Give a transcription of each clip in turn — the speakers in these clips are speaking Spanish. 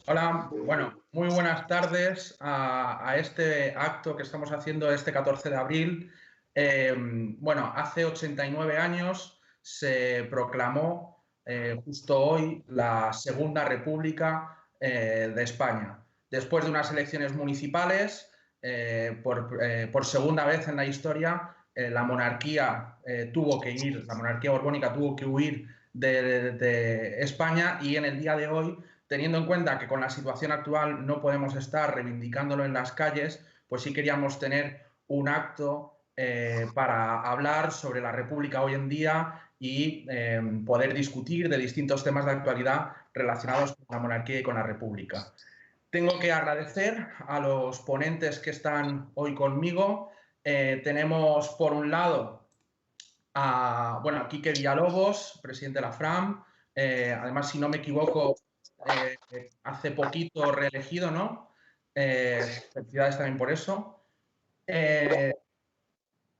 Hola, bueno, muy buenas tardes a este acto que estamos haciendo este 14 de abril. Bueno, hace 89 años se proclamó justo hoy la Segunda República de España. Después de unas elecciones municipales, por segunda vez en la historia, la monarquía la monarquía borbónica tuvo que huir de España y en el día de hoy, teniendo en cuenta que con la situación actual no podemos estar reivindicándolo en las calles, pues sí queríamos tener un acto para hablar sobre la República hoy en día y poder discutir de distintos temas de actualidad relacionados con la monarquía y con la República. Tengo que agradecer a los ponentes que están hoy conmigo. Tenemos por un lado a Quique Villalobos, presidente de la FRAM. Además, si no me equivoco, hace poquito reelegido, ¿no? Felicidades también por eso.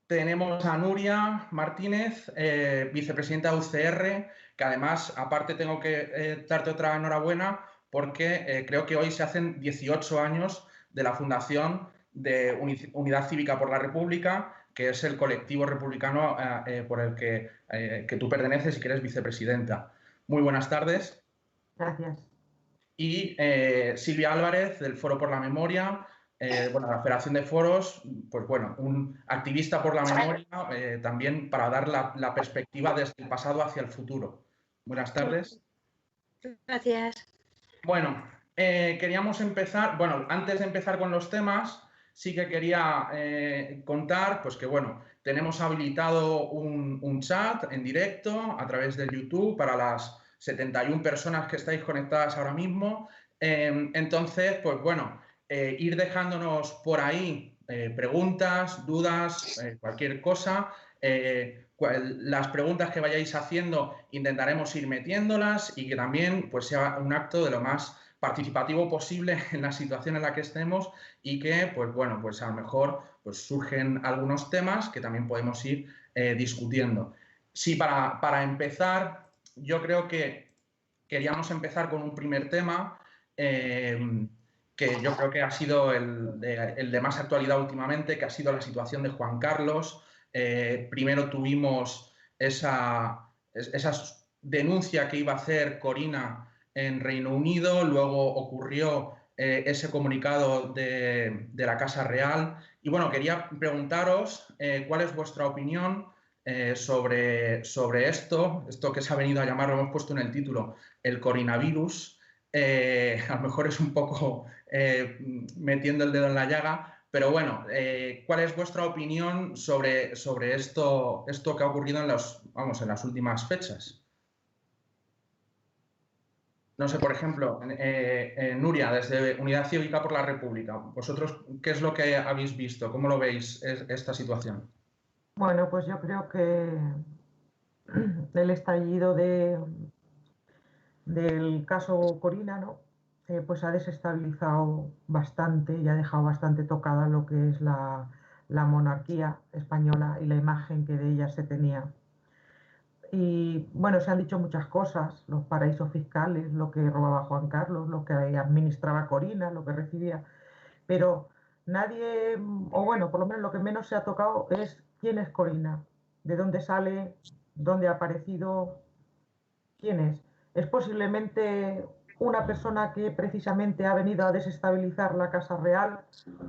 Tenemos a Nuria Martínez, vicepresidenta de UCR, que además, aparte, tengo que darte otra enhorabuena porque creo que hoy se hacen 18 años de la fundación de Unidad Cívica por la República, que es el colectivo republicano por el que tú perteneces y que eres vicepresidenta. Muy buenas tardes. Gracias. Y Silvia Álvarez, del Foro por la Memoria, la Federación de Foros, pues bueno, un activista por la memoria, también para dar la perspectiva desde el pasado hacia el futuro. Buenas tardes. Gracias. Bueno, queríamos empezar, antes de empezar con los temas, sí que quería contar, pues que bueno, tenemos habilitado un chat en directo a través de YouTube para las 71 personas que estáis conectadas ahora mismo. Entonces, pues bueno, ir dejándonos por ahí preguntas, dudas, cualquier cosa. Las preguntas que vayáis haciendo intentaremos ir metiéndolas y que también pues, sea un acto de lo más participativo posible en la situación en la que estemos y que, pues bueno, pues a lo mejor pues, surgen algunos temas que también podemos ir discutiendo. Sí, para empezar, yo creo que queríamos empezar con un primer tema que yo creo que ha sido el de más actualidad últimamente, que ha sido la situación de Juan Carlos. Primero tuvimos esa denuncia que iba a hacer Corina en Reino Unido, luego ocurrió ese comunicado de la Casa Real. Y bueno, quería preguntaros cuál es vuestra opinión sobre esto que se ha venido a llamar, lo hemos puesto en el título, el coronavirus. A lo mejor es un poco metiendo el dedo en la llaga, pero bueno, ¿cuál es vuestra opinión sobre esto que ha ocurrido en las últimas fechas? No sé, por ejemplo, Nuria, desde Unidad Cívica por la República, ¿vosotros qué es lo que habéis visto? ¿Cómo lo veis esta situación? Bueno, pues yo creo que el estallido del caso Corina, ¿no? Pues ha desestabilizado bastante y ha dejado bastante tocada lo que es la monarquía española y la imagen que de ella se tenía. Y bueno, se han dicho muchas cosas, los paraísos fiscales, lo que robaba Juan Carlos, lo que administraba Corina, lo que recibía, pero nadie, o bueno, por lo menos lo que menos se ha tocado es quién es Corina, de dónde sale, dónde ha aparecido, quién es. Es posiblemente una persona que precisamente ha venido a desestabilizar la Casa Real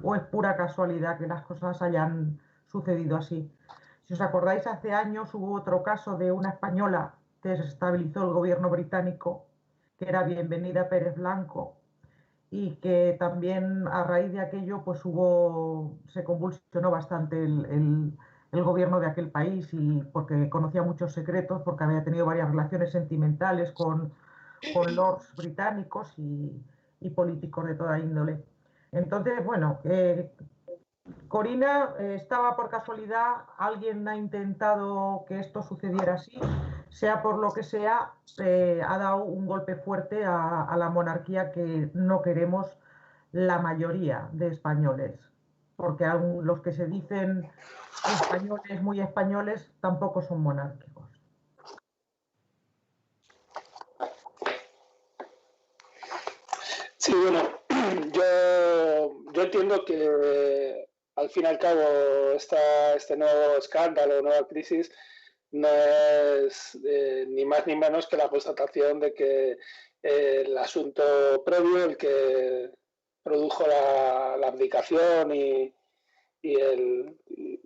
o es pura casualidad que las cosas hayan sucedido así. Si os acordáis, hace años hubo otro caso de una española que desestabilizó el gobierno británico, que era Bienvenida Pérez Blanco, y que también a raíz de aquello pues se convulsionó bastante el gobierno de aquel país y porque conocía muchos secretos, porque había tenido varias relaciones sentimentales con lords británicos y políticos de toda índole. Entonces, bueno, Corina estaba por casualidad, alguien ha intentado que esto sucediera así, sea por lo que sea, ha dado un golpe fuerte a la monarquía que no queremos la mayoría de españoles, porque los que se dicen españoles, muy españoles, tampoco son monárquicos. Sí, bueno, yo entiendo que al fin y al cabo este nuevo escándalo, nueva crisis, no es ni más ni menos que la constatación de que el asunto previo, el que produjo la abdicación y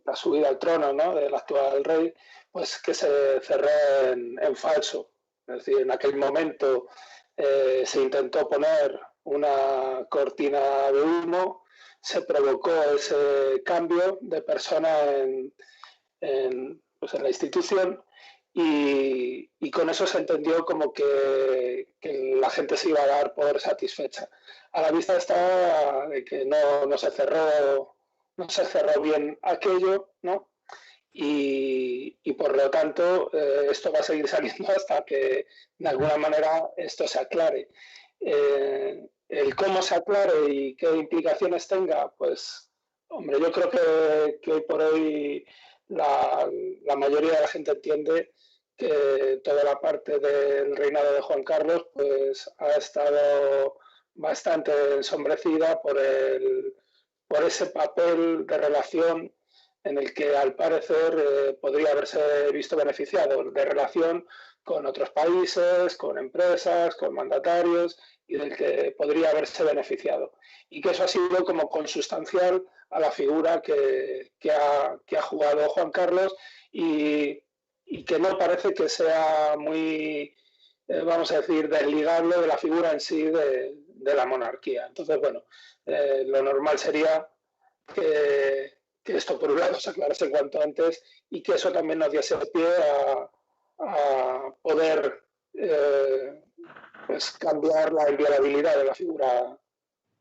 la subida al trono, ¿no?, del actual rey, pues que se cerró en falso. Es decir, en aquel momento se intentó poner una cortina de humo, se provocó ese cambio de persona pues en la institución y con eso se entendió como que la gente se iba a dar por satisfecha. A la vista está de que no se cerró bien aquello, ¿no? Y por lo tanto esto va a seguir saliendo hasta que de alguna manera esto se aclare. El cómo se aclare y qué implicaciones tenga, pues, hombre, yo creo que hoy por hoy la mayoría de la gente entiende que toda la parte del reinado de Juan Carlos pues ha estado bastante ensombrecida por ese papel de relación en el que al parecer podría haberse visto beneficiado, de relación con otros países, con empresas, con mandatarios, y del que podría haberse beneficiado. Y que eso ha sido como consustancial a la figura que ha jugado Juan Carlos y que no parece que sea muy, vamos a decir, desligable de la figura en sí de la monarquía. Entonces, bueno, lo normal sería que esto por un lado se aclarase cuanto antes y que eso también nos diese pie a poder pues cambiar la inviolabilidad de la figura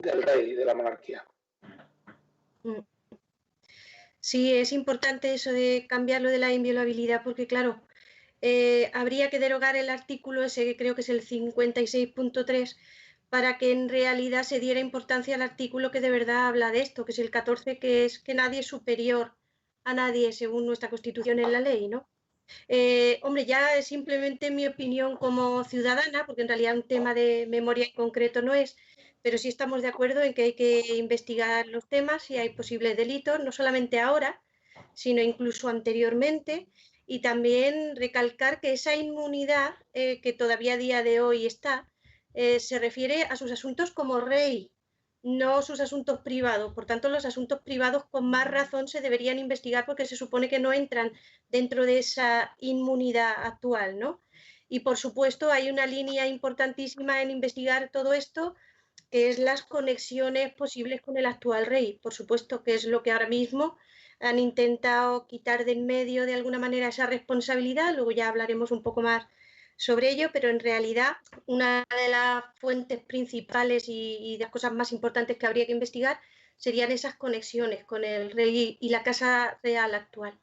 del rey y de la monarquía. Sí, es importante eso de cambiar lo de la inviolabilidad porque, claro, habría que derogar el artículo ese que creo que es el 56.3 para que en realidad se diera importancia al artículo que de verdad habla de esto, que es el 14, que es que nadie es superior a nadie según nuestra Constitución en la ley, ¿no? Hombre, ya es simplemente mi opinión como ciudadana, porque en realidad un tema de memoria en concreto no es, pero sí estamos de acuerdo en que hay que investigar los temas si hay posibles delitos, no solamente ahora, sino incluso anteriormente, y también recalcar que esa inmunidad que todavía a día de hoy está, se refiere a sus asuntos como rey, no sus asuntos privados. Por tanto, los asuntos privados con más razón se deberían investigar porque se supone que no entran dentro de esa inmunidad actual, ¿no? Y por supuesto hay una línea importantísima en investigar todo esto, que es las conexiones posibles con el actual rey. Por supuesto que es lo que ahora mismo han intentado quitar de en medio de alguna manera esa responsabilidad, luego ya hablaremos un poco más sobre ello, pero en realidad una de las fuentes principales y de las cosas más importantes que habría que investigar serían esas conexiones con el rey y la casa real actual.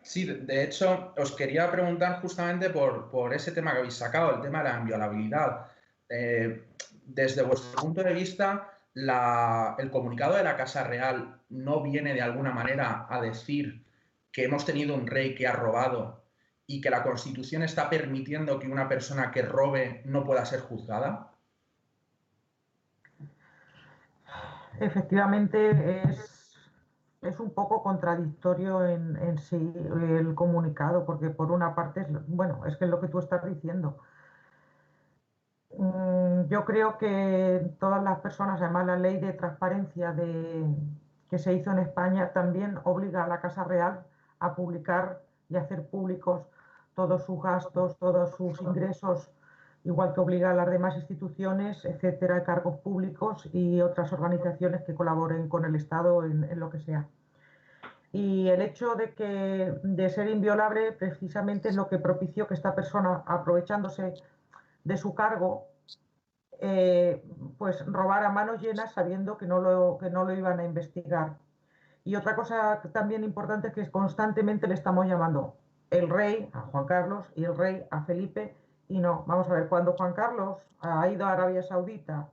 Sí, de hecho, os quería preguntar justamente por ese tema que habéis sacado, el tema de la inviolabilidad. Desde vuestro punto de vista, el comunicado de la Casa Real no viene de alguna manera a decir que hemos tenido un rey que ha robado y que la Constitución está permitiendo que una persona que robe no pueda ser juzgada. Efectivamente, es un poco contradictorio en sí el comunicado, porque por una parte, bueno, es que es lo que tú estás diciendo. Yo creo que todas las personas, además la ley de transparencia que se hizo en España también obliga a la Casa Real a publicar y hacer públicos todos sus gastos, todos sus ingresos, igual que obliga a las demás instituciones, etcétera, cargos públicos y otras organizaciones que colaboren con el Estado en lo que sea. Y el hecho de ser inviolable precisamente es lo que propició que esta persona, aprovechándose de su cargo, pues robar a manos llenas sabiendo que no lo iban a investigar. Y otra cosa también importante es que constantemente le estamos llamando el rey a Juan Carlos y el rey a Felipe. Y no, vamos a ver, cuando Juan Carlos ha ido a Arabia Saudita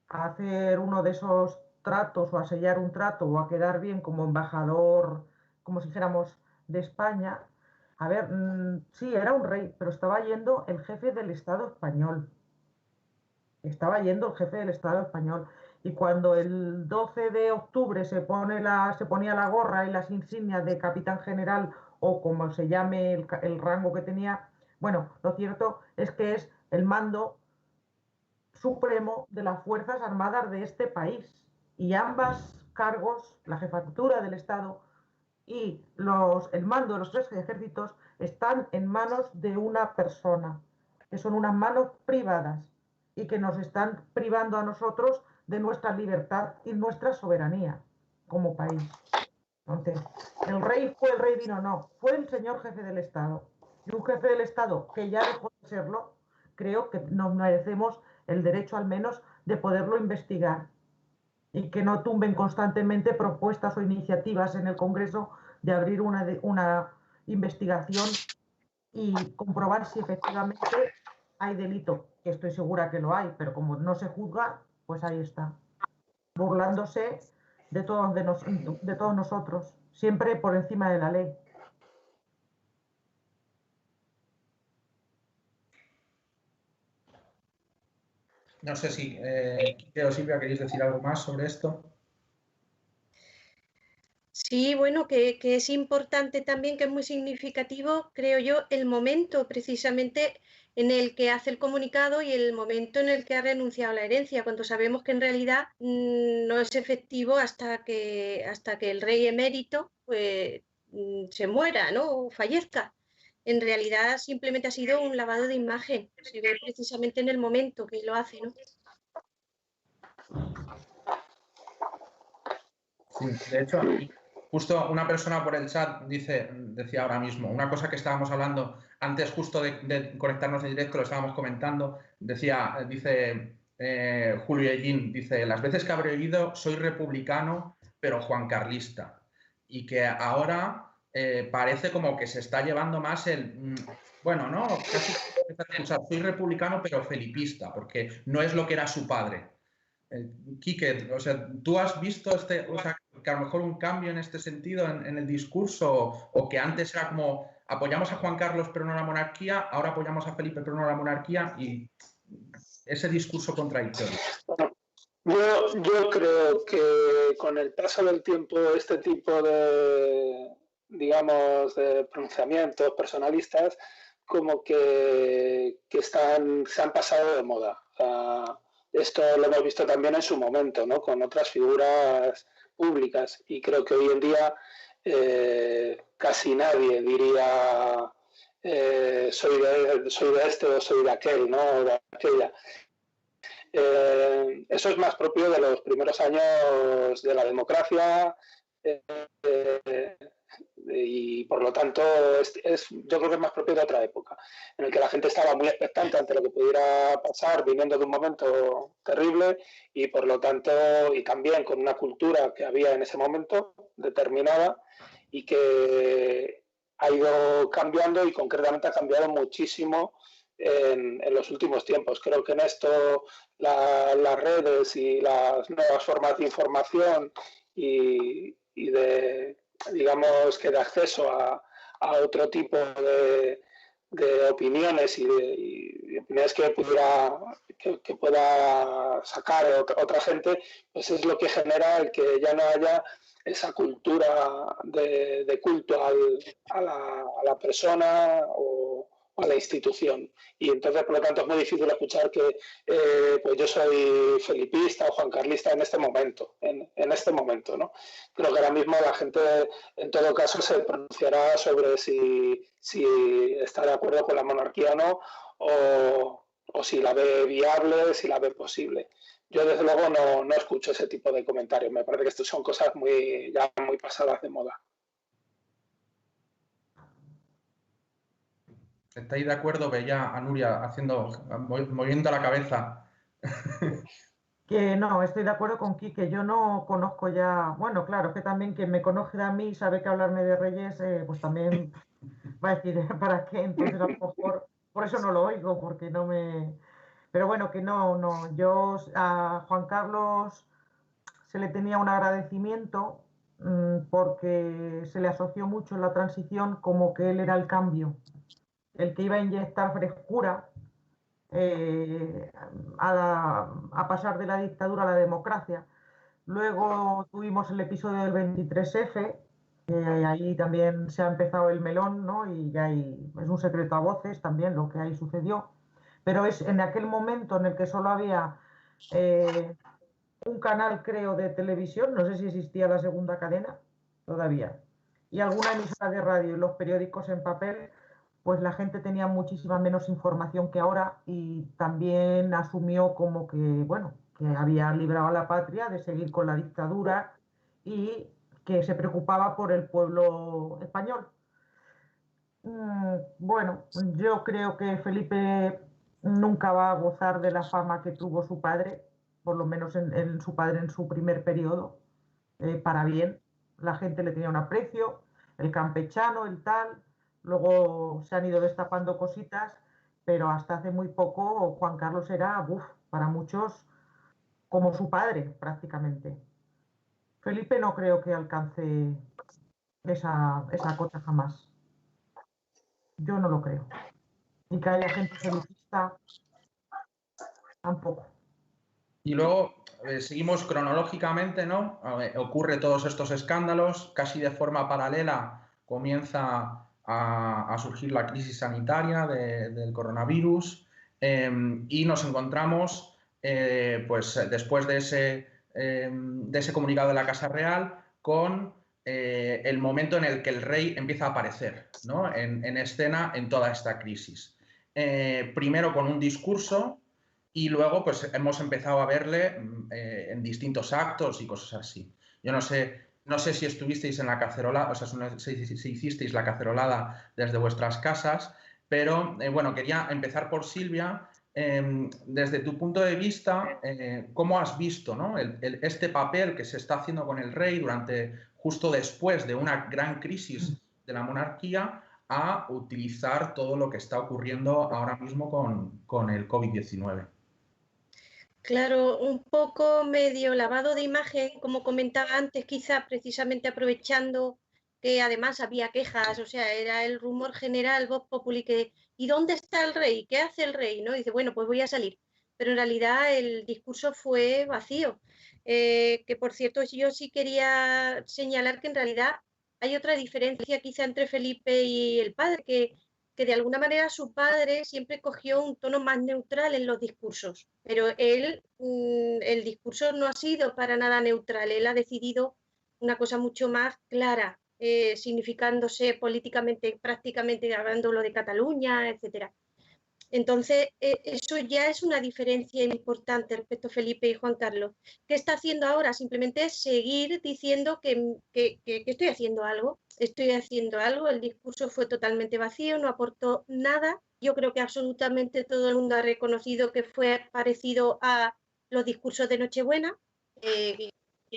a hacer uno de esos tratos o a sellar un trato o a quedar bien como embajador, como si dijéramos, de España, a ver, sí, era un rey, pero estaba yendo el jefe del Estado español. estaba yendo el jefe del Estado español. Y cuando el 12 de octubre se ponía la gorra y las insignias de capitán general o como se llame el rango que tenía, bueno, lo cierto es que es el mando supremo de las Fuerzas Armadas de este país. Y ambos cargos, la jefatura del Estado y el mando de los tres ejércitos, están en manos de una persona, que son unas manos privadas y que nos están privando a nosotros de nuestra libertad y nuestra soberanía como país. Entonces, el rey fue el rey vino, no, fue el señor jefe del Estado. Y un jefe del Estado que ya dejó de serlo, creo que nos merecemos el derecho al menos de poderlo investigar y que no tumben constantemente propuestas o iniciativas en el Congreso de abrir una investigación y comprobar si efectivamente hay delito, que estoy segura que lo hay, pero como no se juzga, pues ahí está, burlándose de todos nosotros, siempre por encima de la ley. No sé si Quique o Silvia queréis decir algo más sobre esto. Sí, bueno, que es importante también, que es muy significativo, creo yo, el momento precisamente en el que hace el comunicado y el momento en el que ha renunciado a la herencia, cuando sabemos que en realidad no es efectivo hasta que el rey emérito pues, se muera, ¿no? O fallezca. En realidad simplemente ha sido un lavado de imagen, se ve precisamente en el momento que lo hace, ¿no? Sí, de hecho, justo una persona por el chat decía ahora mismo, una cosa que estábamos hablando antes justo de conectarnos en directo, lo estábamos comentando, dice Julio Eguín, dice, las veces que habré oído soy republicano, pero juancarlista. Y que ahora parece como que se está llevando más bueno, ¿no? Casi empezar a escuchar, soy republicano, pero felipista, porque no es lo que era su padre. Quique, o sea, ¿tú has visto o sea, que a lo mejor un cambio en este sentido en el discurso o que antes era como apoyamos a Juan Carlos pero no a la monarquía, ahora apoyamos a Felipe pero no a la monarquía y ese discurso contradictorio? Yo creo que con el paso del tiempo este tipo de, digamos, de pronunciamientos personalistas como que se han pasado de moda. O sea, esto lo hemos visto también en su momento, ¿no? Con otras figuras públicas y creo que hoy en día casi nadie diría soy de este o soy de aquel, ¿no? O de aquella. Eso es más propio de los primeros años de la democracia y por lo tanto yo creo que es más propio de otra época, en el que la gente estaba muy expectante ante lo que pudiera pasar viniendo de un momento terrible y por lo tanto, y también con una cultura que había en ese momento determinada y que ha ido cambiando y concretamente ha cambiado muchísimo en los últimos tiempos. Creo que en esto las redes y las nuevas formas de información y de, digamos, que de acceso a otro tipo de opiniones y de opiniones que pueda sacar otra gente, pues es lo que genera el que ya no haya esa cultura de culto a la persona o a la institución. Y entonces, por lo tanto, es muy difícil escuchar que pues yo soy felipista o juancarlista en este momento, en este momento, ¿no? Creo que ahora mismo la gente, en todo caso, se pronunciará sobre si está de acuerdo con la monarquía o no, o si la ve viable, si la ve posible. Yo, desde luego, no escucho ese tipo de comentarios. Me parece que estas son cosas ya muy pasadas de moda. ¿Estáis de acuerdo? Veía a Nuria moviendo la cabeza. Que no, estoy de acuerdo con Quique, yo no conozco ya, bueno, claro, que también quien me conoce a mí y sabe que hablarme de Reyes, pues también va a decir, ¿para qué? Entonces a lo mejor, por eso no lo oigo, porque no me... Pero bueno, que no, yo a Juan Carlos se le tenía un agradecimiento porque se le asoció mucho en la transición como que él era el cambio, el que iba a inyectar frescura eh, a pasar de la dictadura a la democracia. Luego tuvimos el episodio del 23F, ahí también se ha empezado el melón, ¿no? Y ya es un secreto a voces también lo que ahí sucedió. Pero es en aquel momento en el que solo había eh, un canal, creo, de televisión, no sé si existía la segunda cadena todavía, y alguna emisora de radio y los periódicos en papel, pues la gente tenía muchísima menos información que ahora y también asumió como que, bueno, que había librado a la patria de seguir con la dictadura y que se preocupaba por el pueblo español. Bueno, yo creo que Felipe nunca va a gozar de la fama que tuvo su padre, por lo menos en su padre en su primer periodo, para bien. La gente le tenía un aprecio, el campechano, el tal. Luego se han ido destapando cositas, pero hasta hace muy poco Juan Carlos era, para muchos, como su padre prácticamente. Felipe no creo que alcance esa cota jamás. Yo no lo creo. Y que haya gente felicista, tampoco. Y luego seguimos cronológicamente, ¿no? Ocurre todos estos escándalos, casi de forma paralela comienza a surgir la crisis sanitaria del coronavirus y nos encontramos, pues después de ese comunicado de la Casa Real, con el momento en el que el rey empieza a aparecer, ¿no? en escena en toda esta crisis. Primero con un discurso y luego pues hemos empezado a verle en distintos actos y cosas así. Yo no sé si estuvisteis en la cacerola, o sea, si hicisteis la cacerolada desde vuestras casas, pero bueno, quería empezar por Silvia. Desde tu punto de vista, ¿cómo has visto, ¿no? este papel que se está haciendo con el rey justo después de una gran crisis de la monarquía a utilizar todo lo que está ocurriendo ahora mismo con el COVID-19? Claro, un poco medio lavado de imagen, como comentaba antes, quizá precisamente aprovechando que además había quejas, o sea, era el rumor general, Vox Populi, que ¿y dónde está el rey? ¿Qué hace el rey? ¿No? Y dice, bueno, pues voy a salir. Pero en realidad el discurso fue vacío. Que por cierto, yo sí quería señalar que en realidad hay otra diferencia quizá entre Felipe y el padre, que de alguna manera su padre siempre cogió un tono más neutral en los discursos, pero él, el discurso no ha sido para nada neutral, él ha decidido una cosa mucho más clara, significándose políticamente, prácticamente hablando lo de Cataluña, etcétera. Entonces, eso ya es una diferencia importante respecto a Felipe y Juan Carlos. ¿Qué está haciendo ahora? Simplemente seguir diciendo que estoy haciendo algo, el discurso fue totalmente vacío, no aportó nada. Yo creo que absolutamente todo el mundo ha reconocido que fue parecido a los discursos de Nochebuena, que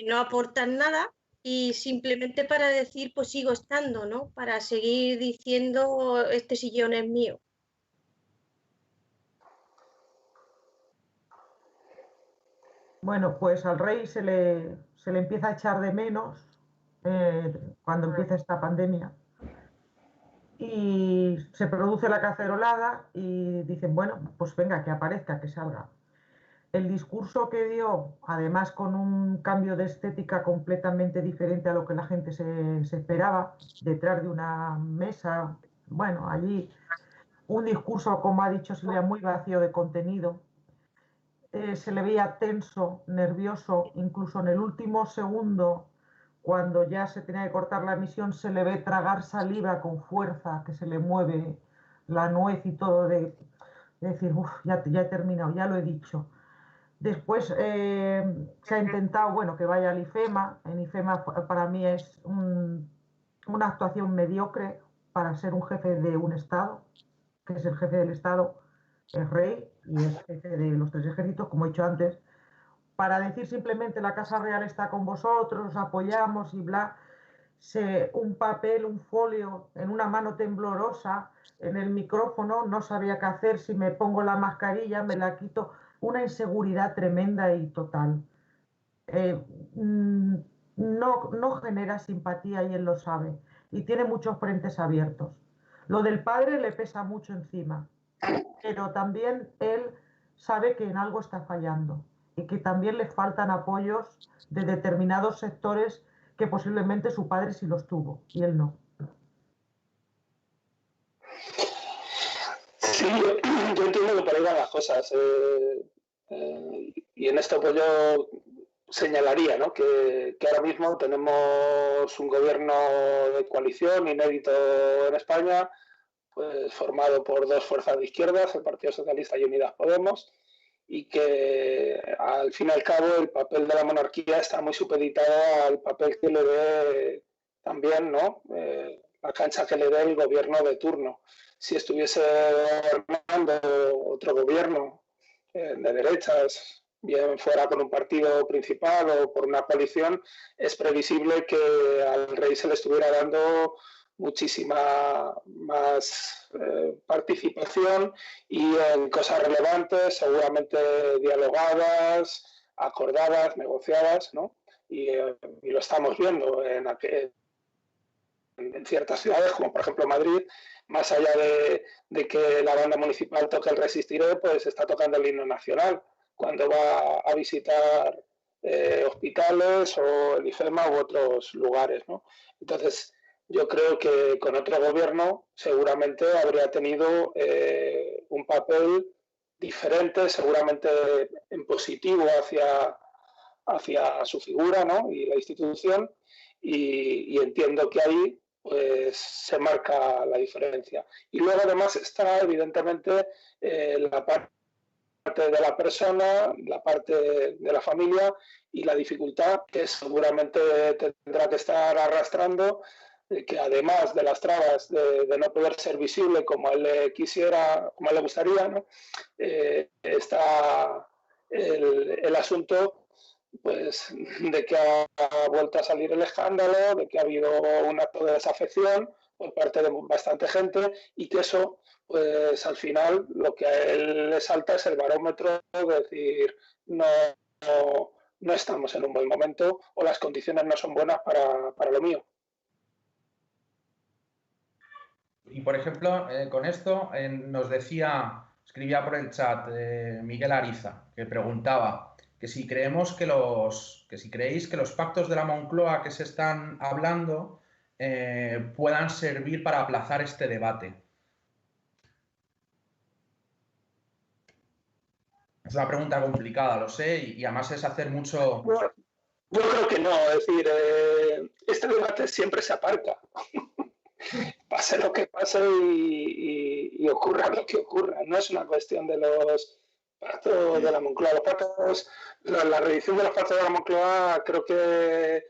no aportan nada y simplemente para decir, pues sigo estando, ¿no? Para seguir diciendo, este sillón es mío. Bueno, pues al rey se le empieza a echar de menos cuando empieza esta pandemia. Y se produce la cacerolada y dicen, bueno, pues venga, que aparezca, que salga. El discurso que dio, además con un cambio de estética completamente diferente a lo que la gente se esperaba, detrás de una mesa, bueno, allí un discurso, como ha dicho Silvia, muy vacío de contenido. Se le veía tenso, nervioso, incluso en el último segundo, cuando ya se tenía que cortar la emisión, se le ve tragar saliva con fuerza, que se le mueve la nuez y todo, de decir, uff, ya he terminado, ya lo he dicho. Después se ha intentado, bueno, que vaya al IFEMA. En IFEMA para mí es una actuación mediocre para ser un jefe de un Estado, que es el jefe del Estado, el rey, y es jefe de los tres ejércitos, como he dicho antes, para decir simplemente la Casa Real está con vosotros, os apoyamos y bla, un papel, un folio en una mano temblorosa, en el micrófono, no sabía qué hacer, si me pongo la mascarilla, me la quito, una inseguridad tremenda y total. Eh, no genera simpatía y él lo sabe, y tiene muchos frentes abiertos. Lo del padre le pesa mucho encima, pero también él sabe que en algo está fallando y que también le faltan apoyos de determinados sectores que posiblemente su padre sí los tuvo y él no. Sí, yo entiendo que por ahí van las cosas. Y en esto pues yo señalaría, ¿no?, que ahora mismo tenemos un gobierno de coalición inédito en España, pues formado por dos fuerzas de izquierdas, el Partido Socialista y Unidas Podemos, y que al fin y al cabo el papel de la monarquía está muy supeditado al papel que le dé también, ¿no?, la cancha que le dé el gobierno de turno. Si estuviese gobernando otro gobierno de derechas, bien fuera con un partido principal o por una coalición, es previsible que al rey se le estuviera dando muchísima más participación y en cosas relevantes, seguramente dialogadas, acordadas, negociadas, ¿no? Y lo estamos viendo en ciertas ciudades, como por ejemplo Madrid, más allá de que la banda municipal toque el Resistiré, pues está tocando el himno nacional cuando va a visitar hospitales o el IFEMA u otros lugares, ¿no? Entonces, yo creo que con otro gobierno seguramente habría tenido un papel diferente, seguramente en positivo hacia su figura, ¿no?, y la institución, y entiendo que ahí pues se marca la diferencia. Y luego además está evidentemente la parte de la persona, la parte de la familia y la dificultad que seguramente tendrá que estar arrastrando, que además de las trabas de no poder ser visible como él le quisiera, como él le gustaría, ¿no?, está el asunto pues de que ha vuelto a salir el escándalo, de que ha habido un acto de desafección por parte de bastante gente y que eso, pues al final lo que a él le salta es el barómetro de decir no estamos en un buen momento o las condiciones no son buenas para lo mío. Y por ejemplo, con esto nos escribía por el chat Miguel Ariza, que preguntaba que si creemos que si creéis que los pactos de la Moncloa que se están hablando puedan servir para aplazar este debate. Es una pregunta complicada, lo sé, y además es hacer mucho... Yo creo que no, es decir, este debate siempre se aparca. Pase lo que pase y ocurra lo que ocurra. No es una cuestión de los pactos de la Moncloa. Los pactos, la revisión de los pactos de la Moncloa creo que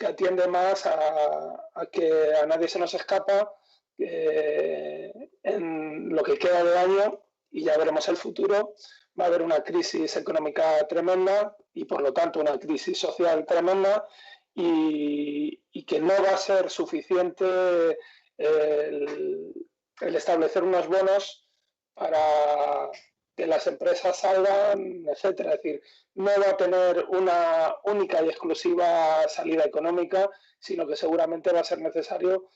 atiende más a que a nadie se nos escapa en lo que queda de año, y ya veremos el futuro, va a haber una crisis económica tremenda y por lo tanto una crisis social tremenda, y que no va a ser suficiente el establecer unos bonos para que las empresas salgan, etcétera. Es decir, no va a tener una única y exclusiva salida económica, sino que seguramente va a ser necesario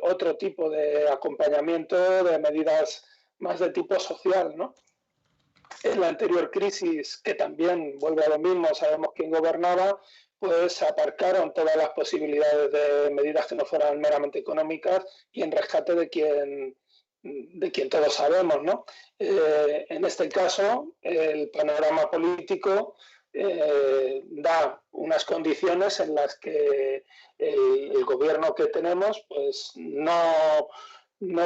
otro tipo de acompañamiento, de medidas más de tipo social, ¿no? En la anterior crisis, que también vuelve a lo mismo, sabemos quién gobernaba, pues aparcaron todas las posibilidades de medidas que no fueran meramente económicas y en rescate de quien todos sabemos, ¿no? En este caso, el panorama político da unas condiciones en las que el gobierno que tenemos pues no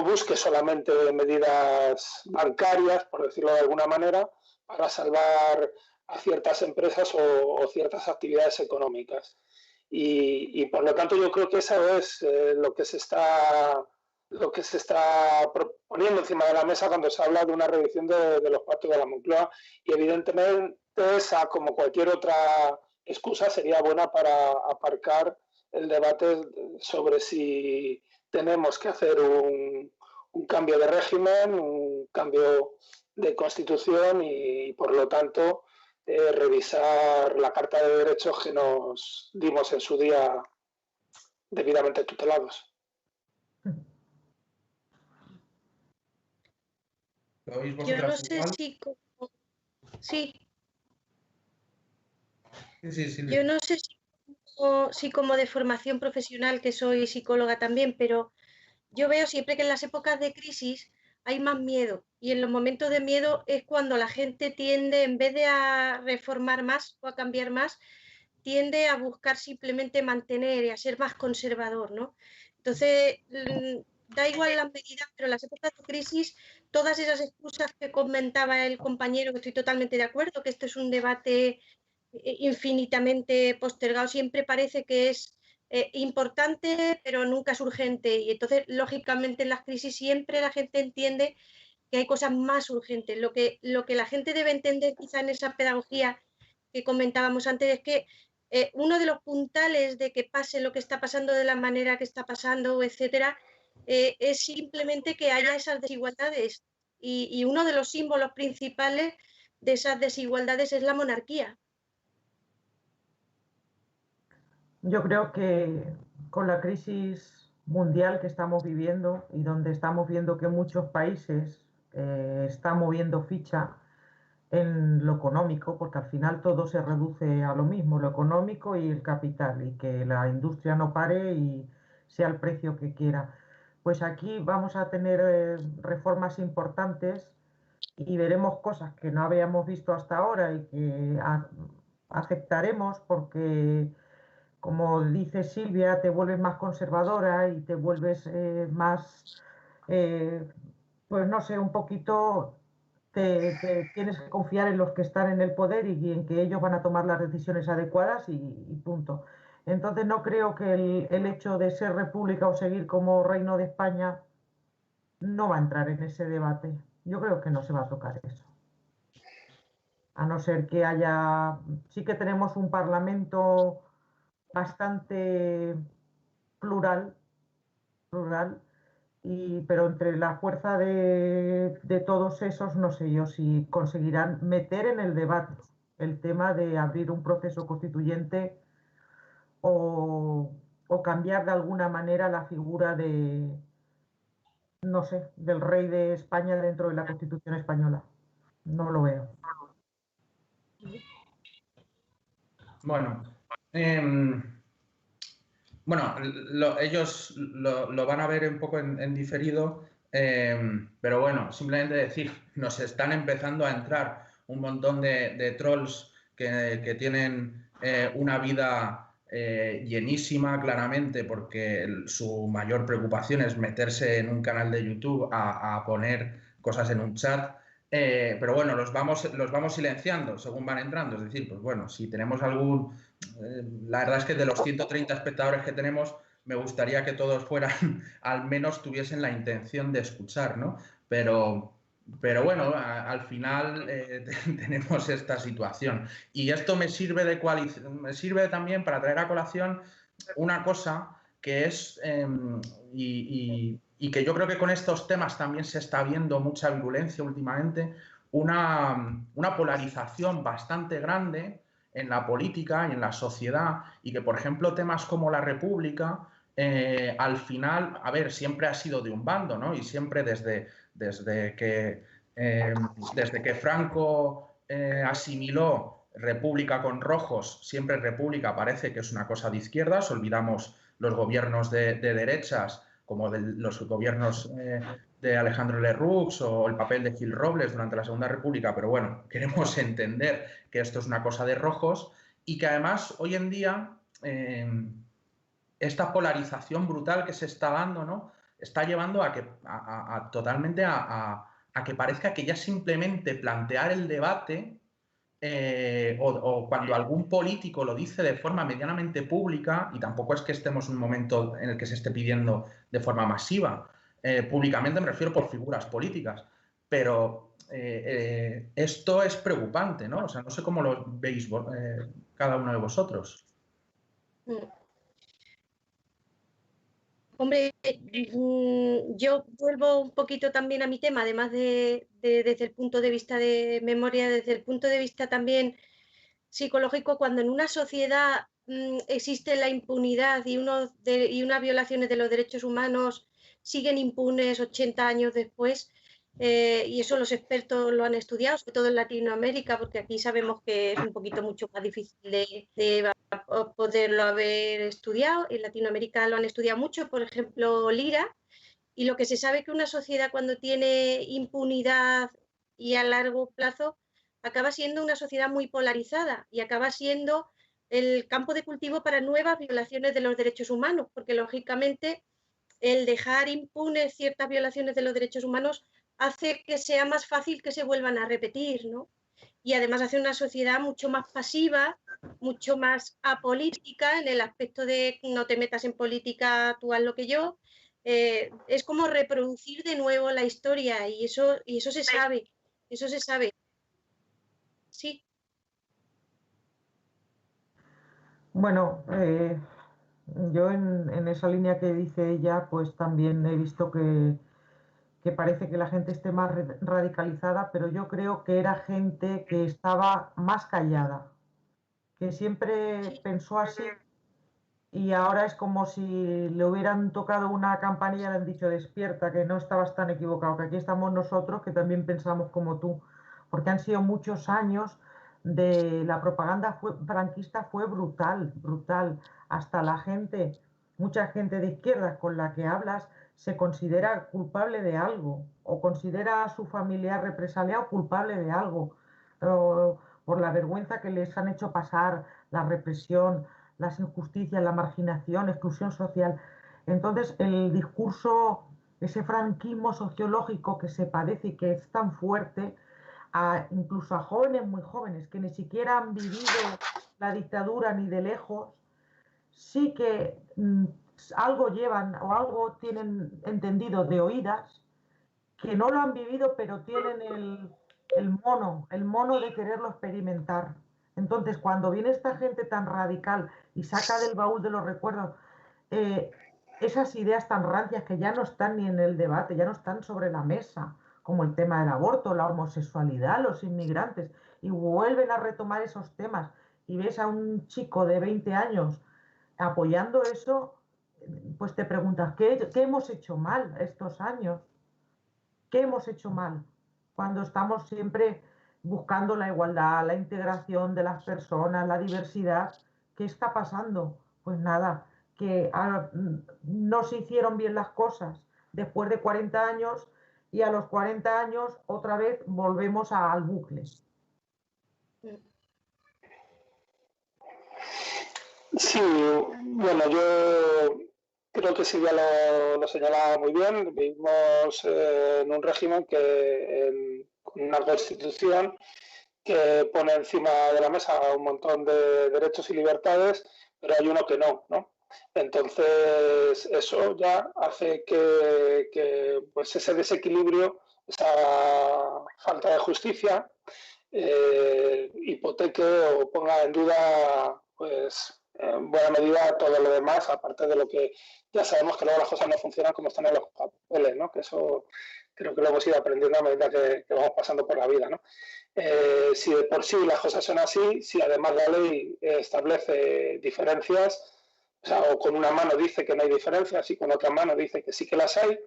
busque solamente medidas bancarias, por decirlo de alguna manera, para salvar a ciertas empresas o ciertas actividades económicas. Y por lo tanto yo creo que eso es lo que se está poniendo encima de la mesa cuando se habla de una revisión de los pactos de la Moncloa, y evidentemente esa, como cualquier otra excusa, sería buena para aparcar el debate sobre si tenemos que hacer un cambio de régimen, un cambio de constitución y por lo tanto revisar la Carta de Derechos que nos dimos en su día debidamente tutelados. ¿Lo veis Yo no vosotras sé igual? si como, sí, Sí, sí, yo Silvia. no sé si como de formación profesional, que soy psicóloga también, pero yo veo siempre que en las épocas de crisis hay más miedo y en los momentos de miedo es cuando la gente tiende, en vez de a reformar más o a cambiar más, tiende a buscar simplemente mantener y a ser más conservador, ¿no? Entonces, da igual las medidas, pero en las épocas de crisis, todas esas excusas que comentaba el compañero, que estoy totalmente de acuerdo, que esto es un debate infinitamente postergado, siempre parece que es importante, pero nunca es urgente. Y entonces, lógicamente, en las crisis siempre la gente entiende que hay cosas más urgentes. Lo que la gente debe entender quizá en esa pedagogía que comentábamos antes es que uno de los puntales de que pase lo que está pasando de la manera que está pasando, etcétera, es simplemente que haya esas desigualdades. Y uno de los símbolos principales de esas desigualdades es la monarquía. Yo creo que con la crisis mundial que estamos viviendo y donde estamos viendo que muchos países están moviendo ficha en lo económico, porque al final todo se reduce a lo mismo, lo económico y el capital, y que la industria no pare y sea el precio que quiera. Pues aquí vamos a tener reformas importantes y veremos cosas que no habíamos visto hasta ahora y que aceptaremos porque, como dice Silvia, te vuelves más conservadora y te vuelves más, eh, pues no sé, un poquito te tienes que confiar en los que están en el poder y en que ellos van a tomar las decisiones adecuadas y punto. Entonces no creo que el hecho de ser república o seguir como reino de España no va a entrar en ese debate. Yo creo que no se va a tocar eso. A no ser que haya, sí que tenemos un parlamento bastante plural, plural, pero entre la fuerza de todos esos, no sé yo si conseguirán meter en el debate el tema de abrir un proceso constituyente o, o cambiar de alguna manera la figura de, no sé, del rey de España dentro de la Constitución española. No lo veo. Bueno, em, bueno, ellos lo van a ver un poco en diferido, pero bueno, simplemente decir, nos están empezando a entrar un montón de trolls que tienen una vida llenísima, claramente, porque su mayor preocupación es meterse en un canal de YouTube a poner cosas en un chat. Pero bueno, los vamos silenciando según van entrando. Es decir, pues bueno, si tenemos algún la verdad es que de los 130 espectadores que tenemos, me gustaría que todos fueran, al menos tuviesen la intención de escuchar, ¿no? Pero bueno, al final tenemos esta situación. Y esto me sirve me sirve también para traer a colación una cosa que es, y que yo creo que con estos temas también se está viendo mucha virulencia últimamente, una polarización bastante grande en la política y en la sociedad, y que, por ejemplo, temas como la República, al final, a ver, siempre ha sido de un bando, ¿no? Y siempre desde que Franco asimiló República con rojos, siempre República parece que es una cosa de izquierdas, olvidamos los gobiernos de derechas, como los gobiernos de Alejandro Lerroux o el papel de Gil Robles durante la Segunda República, pero bueno, queremos entender que esto es una cosa de rojos y que además hoy en día esta polarización brutal que se está dando, ¿no? Está llevando a que totalmente a que parezca que ya simplemente plantear el debate o cuando algún político lo dice de forma medianamente pública, y tampoco es que estemos en un momento en el que se esté pidiendo de forma masiva, públicamente me refiero por figuras políticas, pero esto es preocupante, ¿no? O sea, no sé cómo lo veis cada uno de vosotros. Mm. Hombre, yo vuelvo un poquito también a mi tema, además desde el punto de vista de memoria, desde el punto de vista también psicológico, cuando en una sociedad existe la impunidad y unas violaciones de los derechos humanos siguen impunes 80 años después, y eso los expertos lo han estudiado, sobre todo en Latinoamérica, porque aquí sabemos que es un poquito mucho más difícil de poderlo haber estudiado. En Latinoamérica lo han estudiado mucho, por ejemplo, Lira, y lo que se sabe es que una sociedad cuando tiene impunidad y a largo plazo acaba siendo una sociedad muy polarizada y acaba siendo el campo de cultivo para nuevas violaciones de los derechos humanos, porque lógicamente el dejar impunes ciertas violaciones de los derechos humanos hace que sea más fácil que se vuelvan a repetir, ¿no? Y además hace una sociedad mucho más pasiva, mucho más apolítica en el aspecto de no te metas en política, tú haz lo que yo. Es como reproducir de nuevo la historia y eso se sabe, eso se sabe. Sí. Bueno, yo en esa línea que dice ella, pues también he visto que parece que la gente esté más radicalizada, pero yo creo que era gente que estaba más callada, que siempre pensó así y ahora es como si le hubieran tocado una campanilla y le han dicho despierta, que no estabas tan equivocado, que aquí estamos nosotros que también pensamos como tú, porque han sido muchos años de la propaganda franquista fue brutal, brutal. Hasta la gente, mucha gente de izquierdas con la que hablas se considera culpable de algo o considera a su familiar represaliado culpable de algo por la vergüenza que les han hecho pasar, la represión, las injusticias, la marginación, exclusión social. Entonces, el discurso, ese franquismo sociológico que se padece y que es tan fuerte, incluso a jóvenes muy jóvenes que ni siquiera han vivido la dictadura ni de lejos, sí que algo llevan o algo tienen entendido de oídas, que no lo han vivido, pero tienen el mono de quererlo experimentar. Entonces, cuando viene esta gente tan radical y saca del baúl de los recuerdos eh, esas ideas tan rancias que ya no están ni en el debate, ya no están sobre la mesa, como el tema del aborto, la homosexualidad, los inmigrantes, y vuelven a retomar esos temas, y ves a un chico de 20 años apoyando eso, pues te preguntas, ¿qué hemos hecho mal estos años? ¿Qué hemos hecho mal? Cuando estamos siempre buscando la igualdad, la integración de las personas, la diversidad. ¿Qué está pasando? Pues nada, que no se hicieron bien las cosas después de 40 años y a los 40 años otra vez volvemos al bucle. Sí, bueno, yo creo que Silvia lo señalaba muy bien. Vivimos en un régimen con una constitución que pone encima de la mesa un montón de derechos y libertades, pero hay uno que no, ¿no? Entonces, eso ya hace que pues ese desequilibrio, esa falta de justicia, hipoteque o ponga en duda, pues, en buena medida todo lo demás, aparte de lo que ya sabemos que luego las cosas no funcionan como están en los papeles, ¿no? Que eso creo que lo hemos ido aprendiendo a medida que vamos pasando por la vida, ¿no? Si de por sí las cosas son así, si además la ley establece diferencias, o sea, o con una mano dice que no hay diferencias y con otra mano dice que sí que las hay,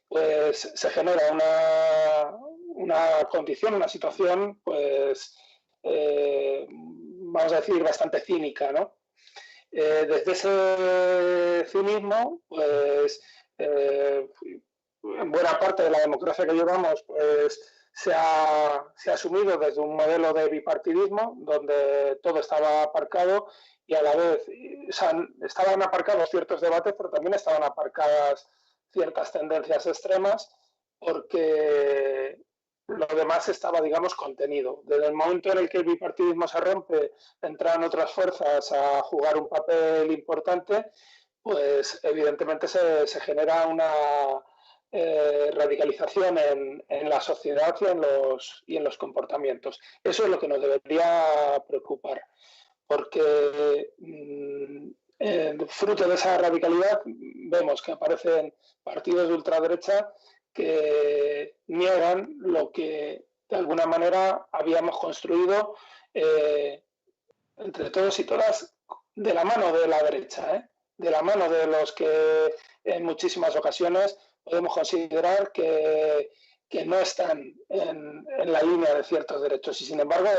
pues se genera una condición, una situación, pues, vamos a decir, bastante cínica, ¿no? Desde ese cinismo, pues, en buena parte de la democracia que llevamos, pues, se ha asumido desde un modelo de bipartidismo, donde todo estaba aparcado y a la vez, o sea, estaban aparcados ciertos debates, pero también estaban aparcadas ciertas tendencias extremas, porque lo demás estaba, digamos, contenido. Desde el momento en el que el bipartidismo se rompe, entran otras fuerzas a jugar un papel importante, pues evidentemente se genera una radicalización en la sociedad y en los comportamientos. Eso es lo que nos debería preocupar, porque fruto de esa radicalidad vemos que aparecen partidos de ultraderecha que niegan lo que de alguna manera habíamos construido entre todos y todas de la mano de la derecha, de la mano de los que en muchísimas ocasiones podemos considerar que que no están en la línea de ciertos derechos y sin embargo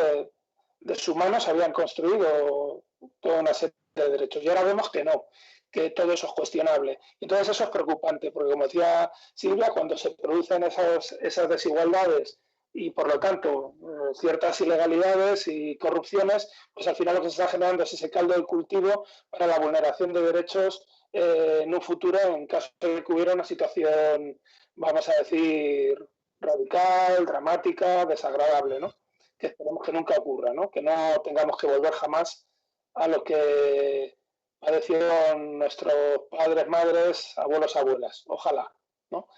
de su mano se habían construido toda una serie de derechos y ahora vemos que no, que todo eso es cuestionable. Entonces eso es preocupante porque, como decía Silvia, cuando se producen esas desigualdades y por lo tanto ciertas ilegalidades y corrupciones, pues al final lo que se está generando es ese caldo de cultivo para la vulneración de derechos en un futuro en caso de que hubiera una situación, vamos a decir, radical, dramática, desagradable, ¿no? Que esperemos que nunca ocurra, ¿no? Que no tengamos que volver jamás a lo que padecieron nuestros padres, madres, abuelos, abuelas. Ojalá, ¿no?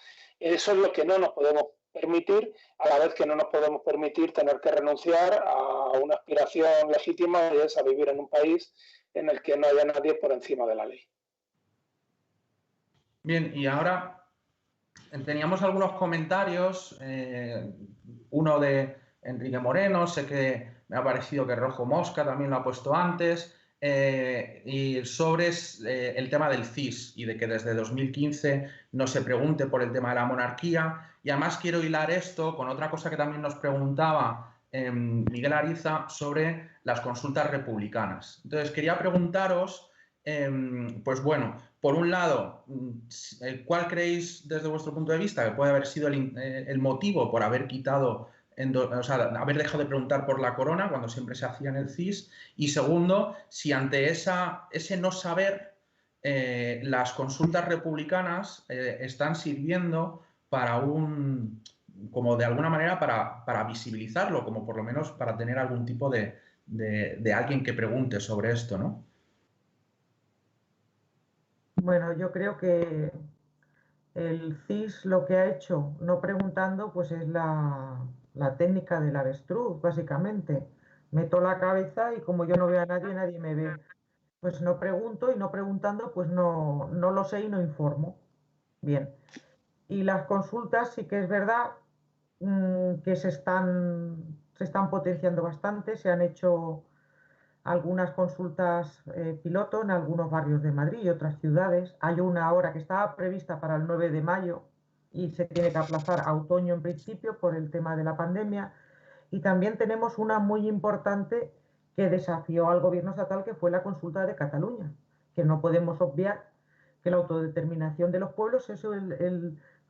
Eso es lo que no nos podemos permitir, a la vez que no nos podemos permitir tener que renunciar a una aspiración legítima y es a vivir en un país en el que no haya nadie por encima de la ley. Bien, y ahora teníamos algunos comentarios, uno de Enrique Moreno, sé que me ha parecido que Rojo Mosca también lo ha puesto antes, y sobre el tema del CIS y de que desde 2015 no se pregunte por el tema de la monarquía. Y además quiero hilar esto con otra cosa que también nos preguntaba Miguel Ariza sobre las consultas republicanas. Entonces quería preguntaros, pues bueno, por un lado, ¿cuál creéis desde vuestro punto de vista que puede haber sido el motivo por haber quitado, o sea, haber dejado de preguntar por la corona cuando siempre se hacía en el CIS? Y segundo, si ante ese no saber, las consultas republicanas están sirviendo para como de alguna manera para visibilizarlo, como por lo menos para tener algún tipo de alguien que pregunte sobre esto, ¿no? Bueno, yo creo que el CIS lo que ha hecho, no preguntando, pues es la técnica del avestruz, básicamente. Meto la cabeza y como yo no veo a nadie, nadie me ve. Pues no pregunto y no preguntando, pues no lo sé y no informo. Bien. Y las consultas sí que es verdad que se están potenciando bastante. Se han hecho algunas consultas piloto en algunos barrios de Madrid y otras ciudades. Hay una ahora que estaba prevista para el 9 de mayo y se tiene que aplazar a otoño en principio por el tema de la pandemia. Y también tenemos una muy importante que desafió al gobierno estatal, que fue la consulta de Cataluña, que no podemos obviar que la autodeterminación de los pueblos, eso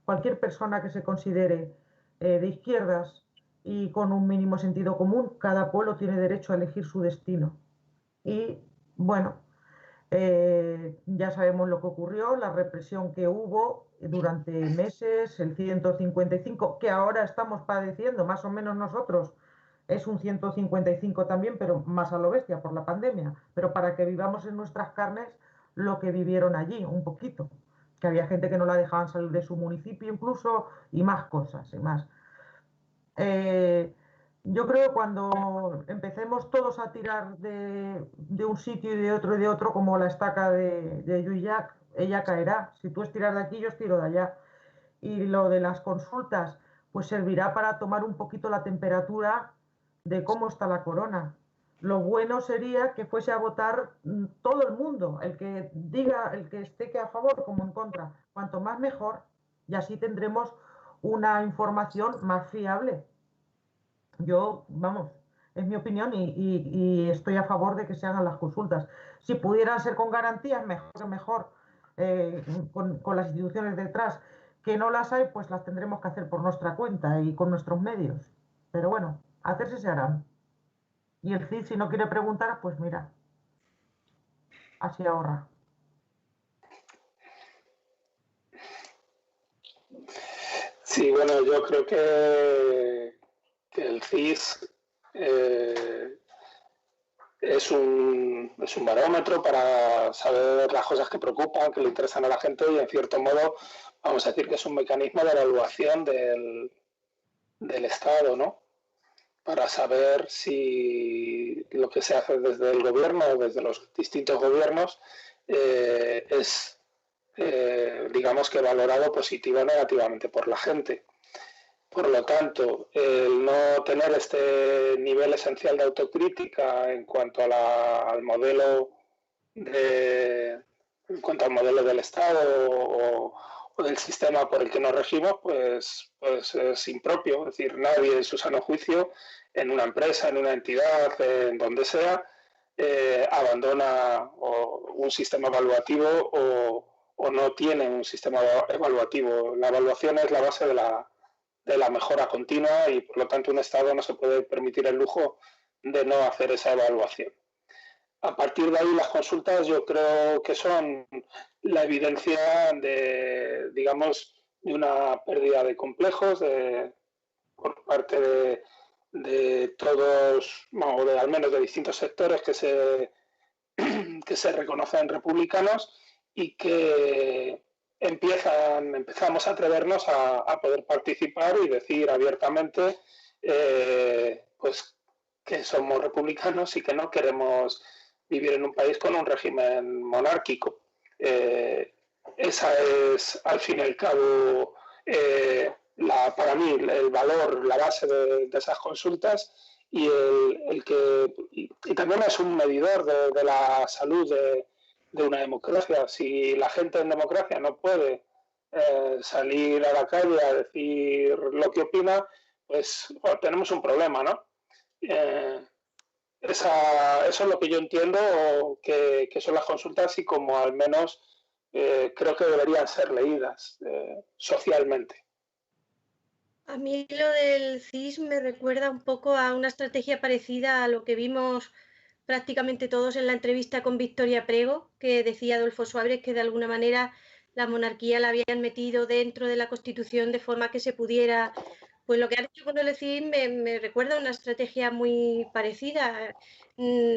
cualquier persona que se considere de izquierdas y con un mínimo sentido común, cada pueblo tiene derecho a elegir su destino. Y bueno, ya sabemos lo que ocurrió, la represión que hubo durante meses, el 155, que ahora estamos padeciendo, más o menos nosotros, es un 155 también, pero más a lo bestia por la pandemia, pero para que vivamos en nuestras carnes lo que vivieron allí, un poquito, que había gente que no la dejaban salir de su municipio incluso, y más cosas, y más. Yo creo que cuando empecemos todos a tirar de un sitio y de otro, como la estaca de Yuyak, ella caerá. Si tú estiras de aquí, yo estiro de allá. Y lo de las consultas, pues servirá para tomar un poquito la temperatura de cómo está la corona. Lo bueno sería que fuese a votar todo el mundo, el que diga, el que esté que a favor como en contra. Cuanto más mejor, y así tendremos una información más fiable. Yo, vamos, es mi opinión y estoy a favor de que se hagan las consultas. Si pudieran ser con garantías, mejor que mejor, con las instituciones detrás. Que no las hay, pues las tendremos que hacer por nuestra cuenta y con nuestros medios. Pero bueno, hacerse se harán. Y el CID, si no quiere preguntar, pues mira, así ahorra. Sí, bueno, yo creo que el CIS es un barómetro para saber las cosas que preocupan, que le interesan a la gente y en cierto modo vamos a decir que es un mecanismo de evaluación del Estado, ¿no? Para saber si lo que se hace desde el gobierno o desde los distintos gobiernos es, digamos que valorado positivo o negativamente por la gente. Por lo tanto, el no tener este nivel esencial de autocrítica en cuanto al modelo del Estado o del sistema por el que nos regimos, pues es impropio. Es decir, nadie en su sano juicio, en una empresa, en una entidad, en donde sea, abandona un sistema evaluativo o no tiene un sistema evaluativo. La evaluación es la base de la mejora continua y, por lo tanto, un Estado no se puede permitir el lujo de no hacer esa evaluación. A partir de ahí, las consultas yo creo que son la evidencia de, digamos, de una pérdida de complejos por parte de todos, o de al menos de distintos sectores que se reconocen republicanos y que empezamos a atrevernos a poder participar y decir abiertamente pues que somos republicanos y que no queremos vivir en un país con un régimen monárquico. Esa es, al fin y al cabo, para mí, el valor, la base de esas consultas y también es un medidor de la salud de una democracia. Si la gente en democracia no puede salir a la calle a decir lo que opina, pues tenemos un problema, ¿no? Eso es lo que yo entiendo que son las consultas y como al menos creo que deberían ser leídas socialmente. A mí lo del CIS me recuerda un poco a una estrategia parecida a lo que vimos prácticamente todos en la entrevista con Victoria Prego, que decía Adolfo Suárez que de alguna manera la monarquía la habían metido dentro de la Constitución de forma que se pudiera. Pues lo que han hecho con el CIS me recuerda a una estrategia muy parecida.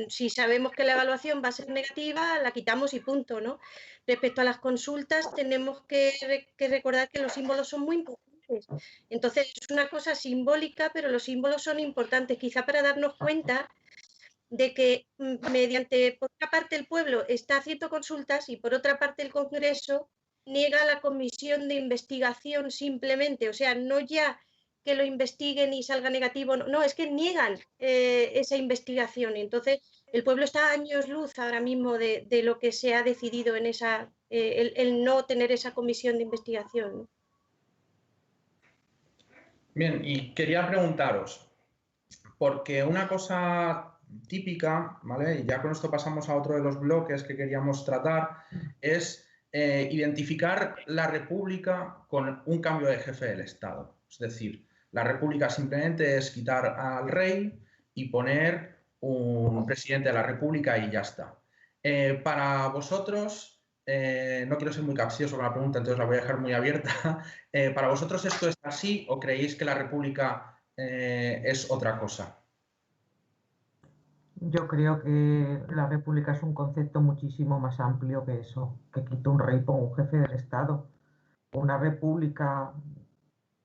Si sabemos que la evaluación va a ser negativa, la quitamos y punto, ¿no? Respecto a las consultas, tenemos que recordar que los símbolos son muy importantes. Entonces, es una cosa simbólica, pero los símbolos son importantes, quizá para darnos cuenta de que mediante, por una parte, el pueblo está haciendo consultas y por otra parte el Congreso niega la comisión de investigación simplemente, o sea, no ya que lo investiguen y salga negativo, no, es que niegan esa investigación. Entonces, el pueblo está a años luz ahora mismo de lo que se ha decidido en esa, el no tener esa comisión de investigación, ¿no? Bien, y quería preguntaros, porque una cosa típica, ¿vale? Y ya con esto pasamos a otro de los bloques que queríamos tratar, es identificar la República con un cambio de jefe del Estado. Es decir, la República simplemente es quitar al rey y poner un presidente de la República y ya está. Para vosotros, no quiero ser muy capcioso con la pregunta, entonces la voy a dejar muy abierta. ¿Para vosotros esto es así o creéis que la República es otra cosa? Yo creo que la república es un concepto muchísimo más amplio que eso, que quita un rey por un jefe del Estado. Una república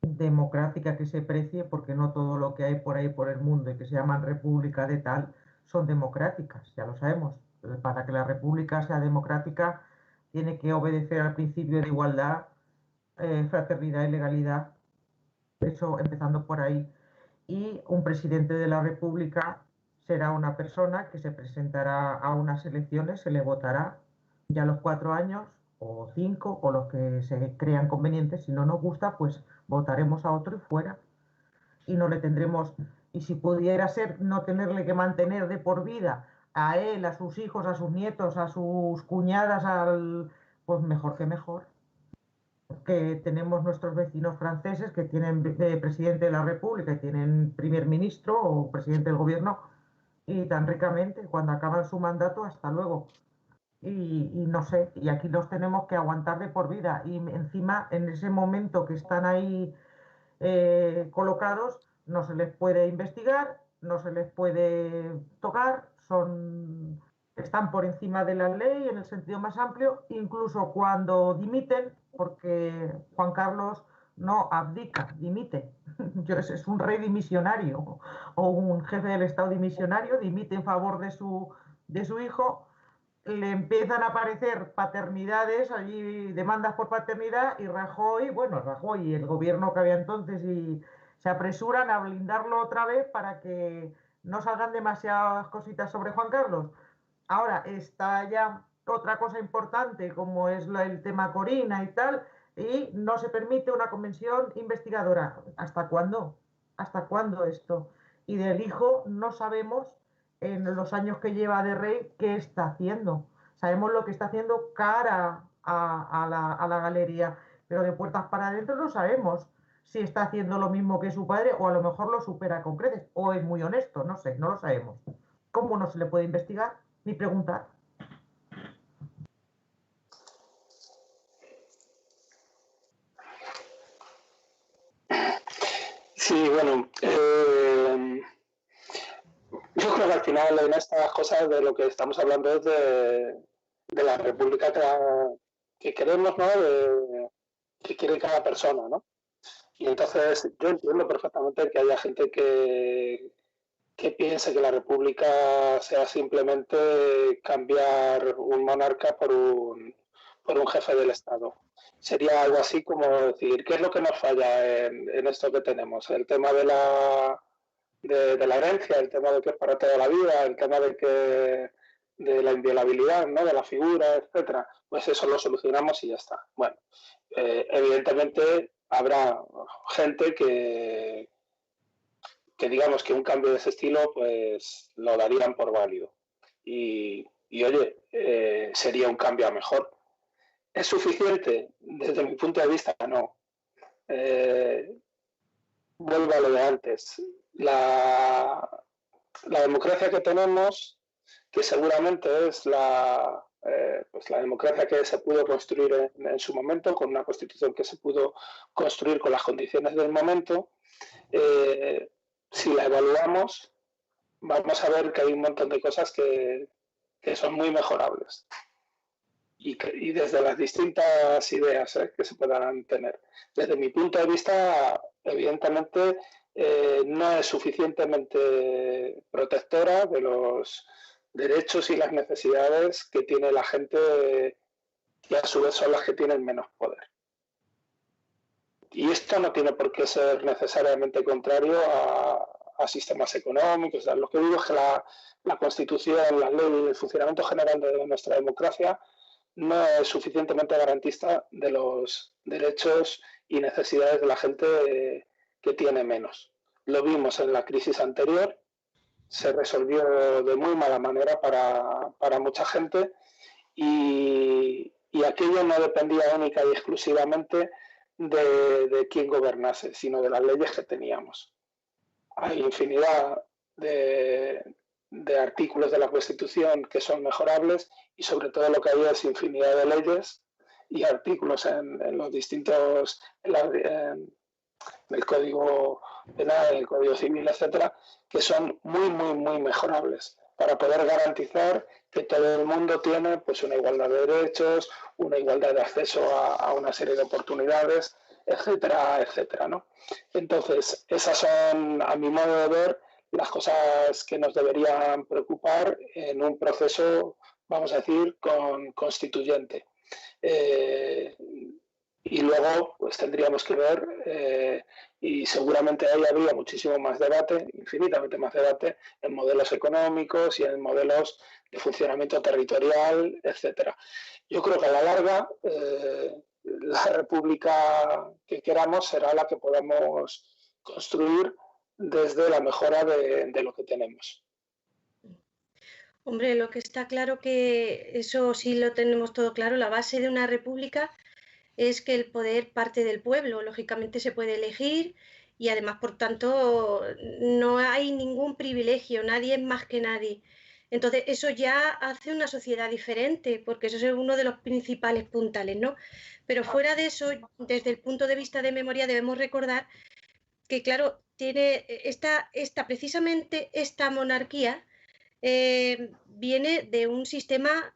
democrática que se precie, porque no todo lo que hay por ahí por el mundo y que se llaman república de tal son democráticas, ya lo sabemos. Para que la república sea democrática tiene que obedecer al principio de igualdad, fraternidad y legalidad, eso empezando por ahí. Y un presidente de la república será una persona que se presentará a unas elecciones, se le votará ya a los 4 años o 5 o los que se crean convenientes. Si no nos gusta, pues votaremos a otro y fuera. Y no le tendremos, y si pudiera ser, no tenerle que mantener de por vida a él, a sus hijos, a sus nietos, a sus cuñadas, pues mejor que mejor. Que tenemos nuestros vecinos franceses que tienen presidente de la República y tienen primer ministro o presidente del gobierno y tan ricamente, cuando acaban su mandato, hasta luego. Y no sé, y aquí los tenemos que aguantar de por vida y encima en ese momento que están ahí colocados no se les puede investigar, no se les puede tocar, están por encima de la ley en el sentido más amplio, incluso cuando dimiten, porque Juan Carlos no abdica, dimite. Es un rey dimisionario o un jefe del Estado dimisionario, dimite en favor de su hijo, le empiezan a aparecer paternidades, allí demandas por paternidad y Rajoy y el gobierno que había entonces y se apresuran a blindarlo otra vez para que no salgan demasiadas cositas sobre Juan Carlos. Ahora está ya otra cosa importante como es el tema Corina y tal, y no se permite una convención investigadora. ¿Hasta cuándo? ¿Hasta cuándo esto? Y del hijo no sabemos en los años que lleva de rey qué está haciendo. Sabemos lo que está haciendo cara a la galería, pero de puertas para adentro no sabemos si está haciendo lo mismo que su padre o a lo mejor lo supera con creces o es muy honesto, no sé, no lo sabemos. ¿Cómo no se le puede investigar ni preguntar? Sí, bueno, yo creo que al final en estas cosas de lo que estamos hablando es de la república que queremos, ¿no? Que quiere cada persona, ¿no? Y entonces yo entiendo perfectamente que haya gente que piense que la república sea simplemente cambiar un monarca por un jefe del Estado. Sería algo así como decir, ¿qué es lo que nos falla en esto que tenemos? El tema de la herencia, el tema de que es para toda la vida, el tema de la inviolabilidad, ¿no? De la figura, etcétera. Pues eso lo solucionamos y ya está. Bueno, evidentemente habrá gente que digamos que un cambio de ese estilo pues lo darían por válido. Y oye, sería un cambio a mejor. ¿Es suficiente? Desde mi punto de vista, no. Vuelvo a lo de antes. La democracia que tenemos, que seguramente es pues la democracia que se pudo construir en su momento, con una constitución que se pudo construir con las condiciones del momento, si la evaluamos, vamos a ver que hay un montón de cosas que son muy mejorables. Y desde las distintas ideas que se puedan tener. Desde mi punto de vista, evidentemente, no es suficientemente protectora de los derechos y las necesidades que tiene la gente y a su vez son las que tienen menos poder. Y esto no tiene por qué ser necesariamente contrario a sistemas económicos. O sea, lo que digo es que la Constitución, las leyes y el funcionamiento general de nuestra democracia no es suficientemente garantista de los derechos y necesidades de la gente que tiene menos. Lo vimos en la crisis anterior, se resolvió de muy mala manera para mucha gente y aquello no dependía única y exclusivamente de quién gobernase, sino de las leyes que teníamos. Hay infinidad de artículos de la Constitución que son mejorables y sobre todo lo que hay es infinidad de leyes y artículos en los distintos, en el Código Penal, el Código Civil, etcétera, que son muy, muy, muy mejorables para poder garantizar que todo el mundo tiene pues una igualdad de derechos, una igualdad de acceso a una serie de oportunidades, etcétera, etcétera, ¿no? Entonces, esas son, a mi modo de ver, las cosas que nos deberían preocupar en un proceso, vamos a decir, constituyente. Y luego, pues tendríamos que ver, y seguramente ahí habría muchísimo más debate, infinitamente más debate, en modelos económicos y en modelos de funcionamiento territorial, etcétera. Yo creo que a la larga, la república que queramos será la que podamos construir desde la mejora de lo que tenemos. Hombre, lo que está claro que eso sí lo tenemos todo claro, la base de una república es que el poder parte del pueblo, lógicamente se puede elegir y además, por tanto, no hay ningún privilegio, nadie es más que nadie. Entonces, eso ya hace una sociedad diferente, porque eso es uno de los principales puntales, ¿no? Pero fuera de eso, desde el punto de vista de memoria, debemos recordar que, claro, tiene precisamente esta monarquía viene de un sistema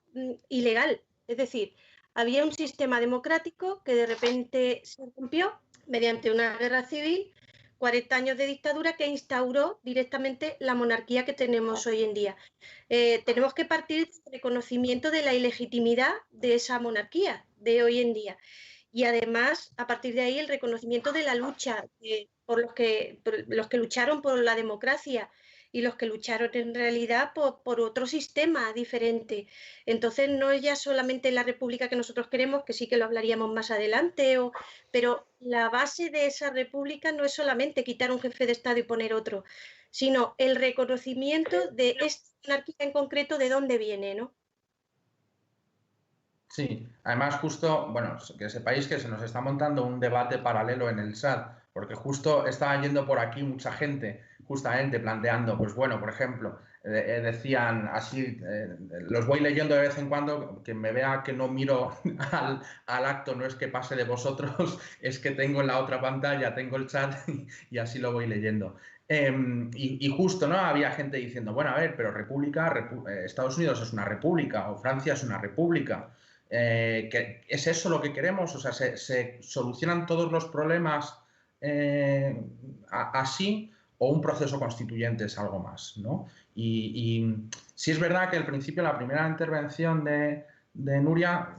ilegal, es decir, había un sistema democrático que de repente se rompió mediante una guerra civil, 40 años de dictadura que instauró directamente la monarquía que tenemos hoy en día. Tenemos que partir del reconocimiento de la ilegitimidad de esa monarquía de hoy en día. Y además, a partir de ahí, el reconocimiento de la lucha por los que lucharon por la democracia y los que lucharon en realidad por otro sistema diferente. Entonces no es ya solamente la república que nosotros queremos, que sí que lo hablaríamos más adelante, pero la base de esa república no es solamente quitar un jefe de Estado y poner otro, sino el reconocimiento de esta monarquía en concreto, de dónde viene, ¿no? Sí, además justo, bueno, que sepáis que se nos está montando un debate paralelo en el chat, porque justo estaba yendo por aquí mucha gente, justamente planteando, pues bueno, por ejemplo, decían así, los voy leyendo de vez en cuando, que me vea que no miro al acto, no es que pase de vosotros, es que tengo en la otra pantalla, tengo el chat y así lo voy leyendo. Y justo, ¿no? Había gente diciendo, bueno, a ver, pero Estados Unidos es una república o Francia es una república. ¿Es eso lo que queremos? O sea, ¿se solucionan todos los problemas así o un proceso constituyente es algo más, ¿no? Y sí es verdad que al principio, la primera intervención de Nuria,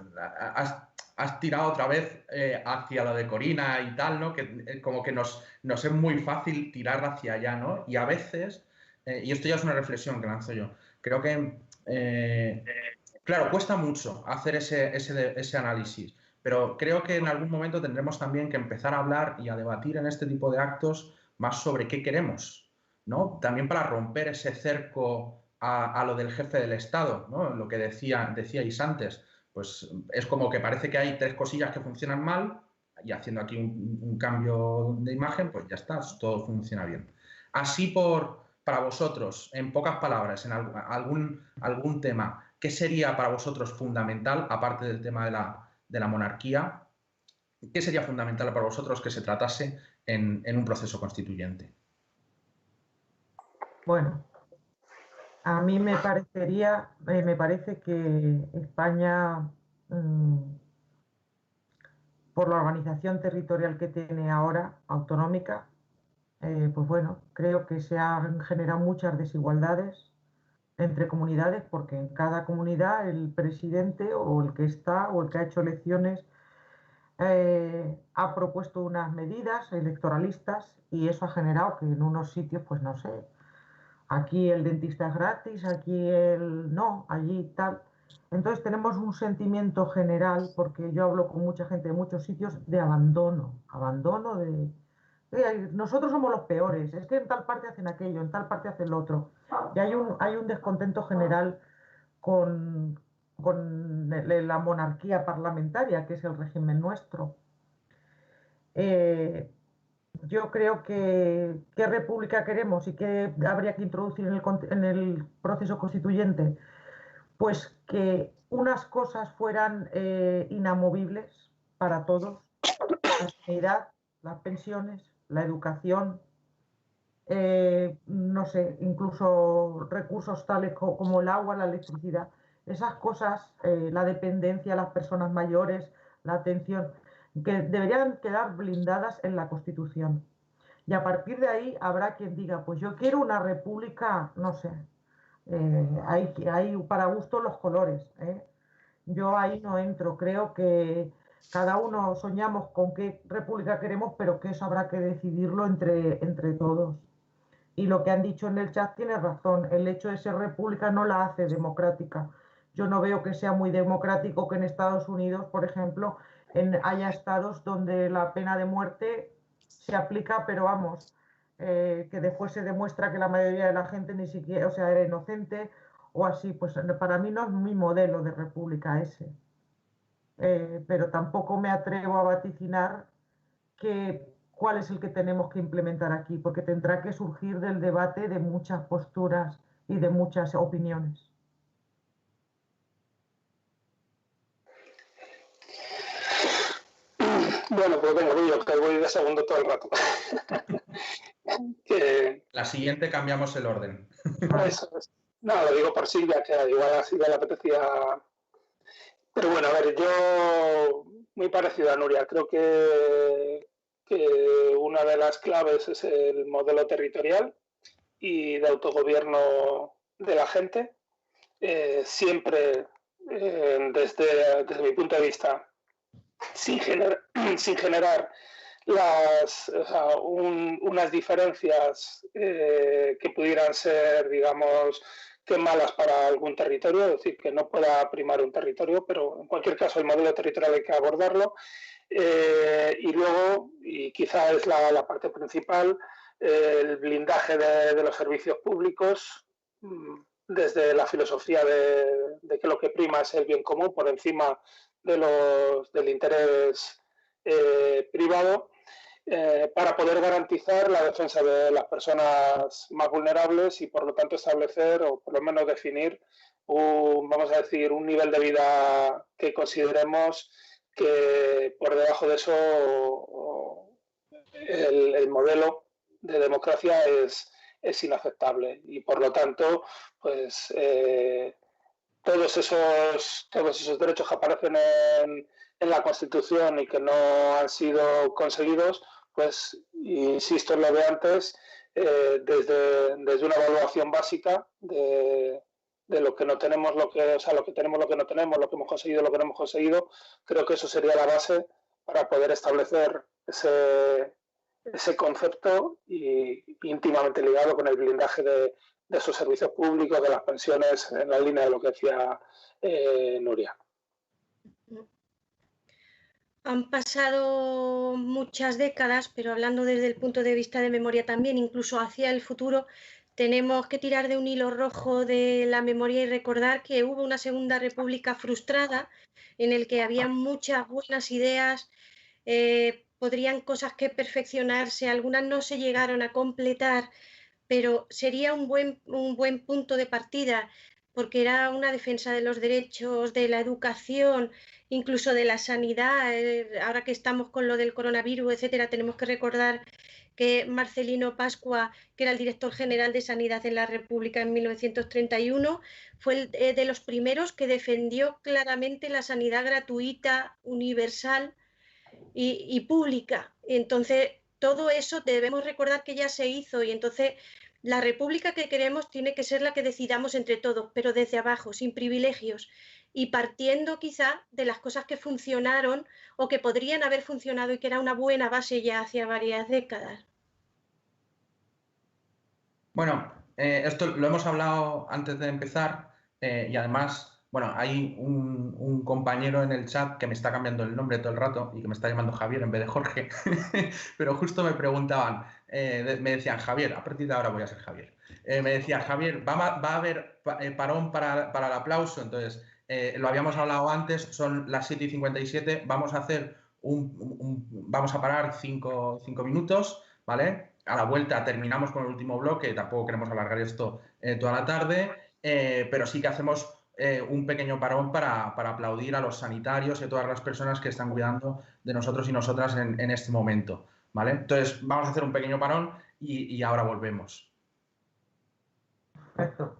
has tirado otra vez hacia lo de Corina y tal, ¿no? Que como que nos es muy fácil tirar hacia allá, ¿no? Y a veces, y esto ya es una reflexión que lanzo yo, creo que claro, cuesta mucho hacer ese análisis, pero creo que en algún momento tendremos también que empezar a hablar y a debatir en este tipo de actos más sobre qué queremos, ¿no? También para romper ese cerco a lo del jefe del Estado, ¿no? Lo que decíais antes, pues es como que parece que hay tres cosillas que funcionan mal y haciendo aquí un cambio de imagen, pues ya está, todo funciona bien. Así para vosotros, en pocas palabras, en algún tema, ¿qué sería para vosotros fundamental, aparte del tema de la monarquía? ¿Qué sería fundamental para vosotros que se tratase en un proceso constituyente? Bueno, a mí me parece que España, por la organización territorial que tiene ahora, autonómica, pues bueno, creo que se han generado muchas desigualdades entre comunidades, porque en cada comunidad el presidente o el que está o el que ha hecho elecciones ha propuesto unas medidas electoralistas y eso ha generado que en unos sitios, pues no sé, aquí el dentista es gratis, aquí el no, allí tal. Entonces tenemos un sentimiento general, porque yo hablo con mucha gente de muchos sitios, de abandono nosotros somos los peores, es que en tal parte hacen aquello, en tal parte hacen lo otro. Y hay un descontento general con la monarquía parlamentaria, que es el régimen nuestro. Yo creo que qué república queremos y qué habría que introducir en el proceso constituyente, pues que unas cosas fueran inamovibles para todos, la sanidad, las pensiones, la educación, no sé, incluso recursos tales como el agua, la electricidad, esas cosas, la dependencia, las personas mayores, la atención, que deberían quedar blindadas en la Constitución. Y a partir de ahí habrá quien diga, pues yo quiero una república, no sé, hay para gusto los colores, ¿eh? Yo ahí no entro, creo que cada uno soñamos con qué república queremos, pero que eso habrá que decidirlo entre todos. Y lo que han dicho en el chat tiene razón, el hecho de ser república no la hace democrática. Yo no veo que sea muy democrático que en Estados Unidos, por ejemplo, haya estados donde la pena de muerte se aplica, pero vamos, que después se demuestra que la mayoría de la gente ni siquiera, o sea, era inocente o así. Pues para mí no es mi modelo de república ese. Pero tampoco me atrevo a vaticinar cuál es el que tenemos que implementar aquí, porque tendrá que surgir del debate de muchas posturas y de muchas opiniones. Bueno, pues venga, yo que voy de segundo todo el rato. La siguiente cambiamos el orden. Eso es. No, lo digo por Silvia, que igual a Silvia le apetecía. Pero bueno, a ver, yo muy parecido a Nuria, creo que una de las claves es el modelo territorial y de autogobierno de la gente. Siempre, desde mi punto de vista, sin generar unas diferencias que pudieran ser, digamos, que malas para algún territorio, es decir, que no pueda primar un territorio, pero en cualquier caso el modelo territorial hay que abordarlo. Y luego, y quizá es la parte principal, el blindaje de los servicios públicos, desde la filosofía de que lo que prima es el bien común por encima del interés privado, para poder garantizar la defensa de las personas más vulnerables y por lo tanto establecer o por lo menos definir vamos a decir, un nivel de vida que consideremos que por debajo de eso el modelo de democracia es inaceptable y por lo tanto pues todos esos derechos que aparecen en la Constitución y que no han sido conseguidos, pues insisto en lo de antes, desde una evaluación básica de lo que no tenemos, lo que tenemos, lo que no tenemos, lo que hemos conseguido, lo que no hemos conseguido, creo que eso sería la base para poder establecer ese concepto y íntimamente ligado con el blindaje de esos servicios públicos, de las pensiones, en la línea de lo que decía Nuria. Han pasado muchas décadas, pero hablando desde el punto de vista de memoria también, incluso hacia el futuro, tenemos que tirar de un hilo rojo de la memoria y recordar que hubo una Segunda República frustrada en el que había muchas buenas ideas, podrían cosas que perfeccionarse, algunas no se llegaron a completar, pero sería un buen punto de partida porque era una defensa de los derechos, de la educación, incluso de la sanidad. Ahora que estamos con lo del coronavirus, etcétera, tenemos que recordar que Marcelino Pascua, que era el director general de Sanidad en la República en 1931, fue de los primeros que defendió claramente la sanidad gratuita, universal y pública. Entonces, todo eso debemos recordar que ya se hizo y entonces la república que queremos tiene que ser la que decidamos entre todos, pero desde abajo, sin privilegios y partiendo quizá de las cosas que funcionaron o que podrían haber funcionado y que era una buena base ya hacia varias décadas. Bueno, esto lo hemos hablado antes de empezar y además, bueno, hay un compañero en el chat que me está cambiando el nombre todo el rato y que me está llamando Javier en vez de Jorge, pero justo me preguntaban, me decían, Javier, a partir de ahora voy a ser Javier, me decía, Javier, ¿va a haber parón para el aplauso? Entonces, lo habíamos hablado antes, son las 7:57, vamos a hacer vamos a parar 5 minutos, ¿vale? A la vuelta terminamos con el último bloque, tampoco queremos alargar esto toda la tarde, pero sí que hacemos un pequeño parón para aplaudir a los sanitarios y a todas las personas que están cuidando de nosotros y nosotras en este momento, ¿vale? Entonces vamos a hacer un pequeño parón y ahora volvemos. Perfecto.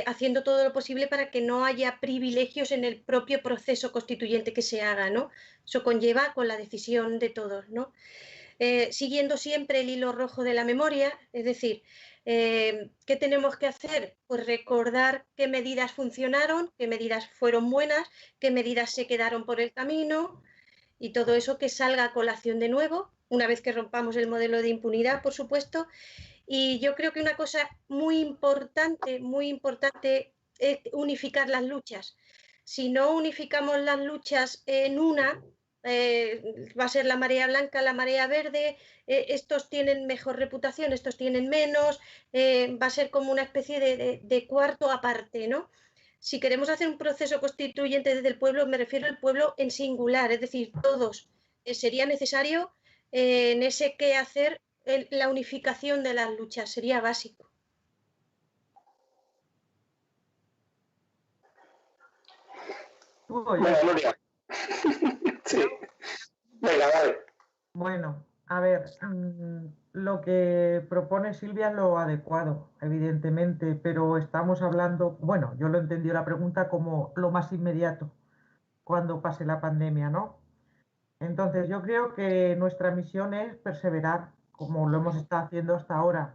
haciendo todo lo posible para que no haya privilegios en el propio proceso constituyente que se haga, ¿no? Eso conlleva con la decisión de todos, ¿no? Siguiendo siempre el hilo rojo de la memoria, es decir, ¿qué tenemos que hacer? Pues recordar qué medidas funcionaron, qué medidas fueron buenas, qué medidas se quedaron por el camino y todo eso que salga a colación de nuevo, una vez que rompamos el modelo de impunidad, por supuesto. Y yo creo que una cosa muy importante es unificar las luchas. Si no unificamos las luchas en una, va a ser la marea blanca, la marea verde, estos tienen mejor reputación, estos tienen menos, va a ser como una especie de cuarto aparte, ¿no? Si queremos hacer un proceso constituyente desde el pueblo, me refiero al pueblo en singular, es decir, todos, sería necesario en ese qué hacer la unificación de las luchas, sería básico. Venga, Nuria. Sí. Venga, dale. Bueno, a ver, lo que propone Silvia es lo adecuado, evidentemente, pero estamos hablando, bueno, yo lo entendí la pregunta como lo más inmediato, cuando pase la pandemia, ¿no? Entonces, yo creo que nuestra misión es perseverar, como lo hemos estado haciendo hasta ahora,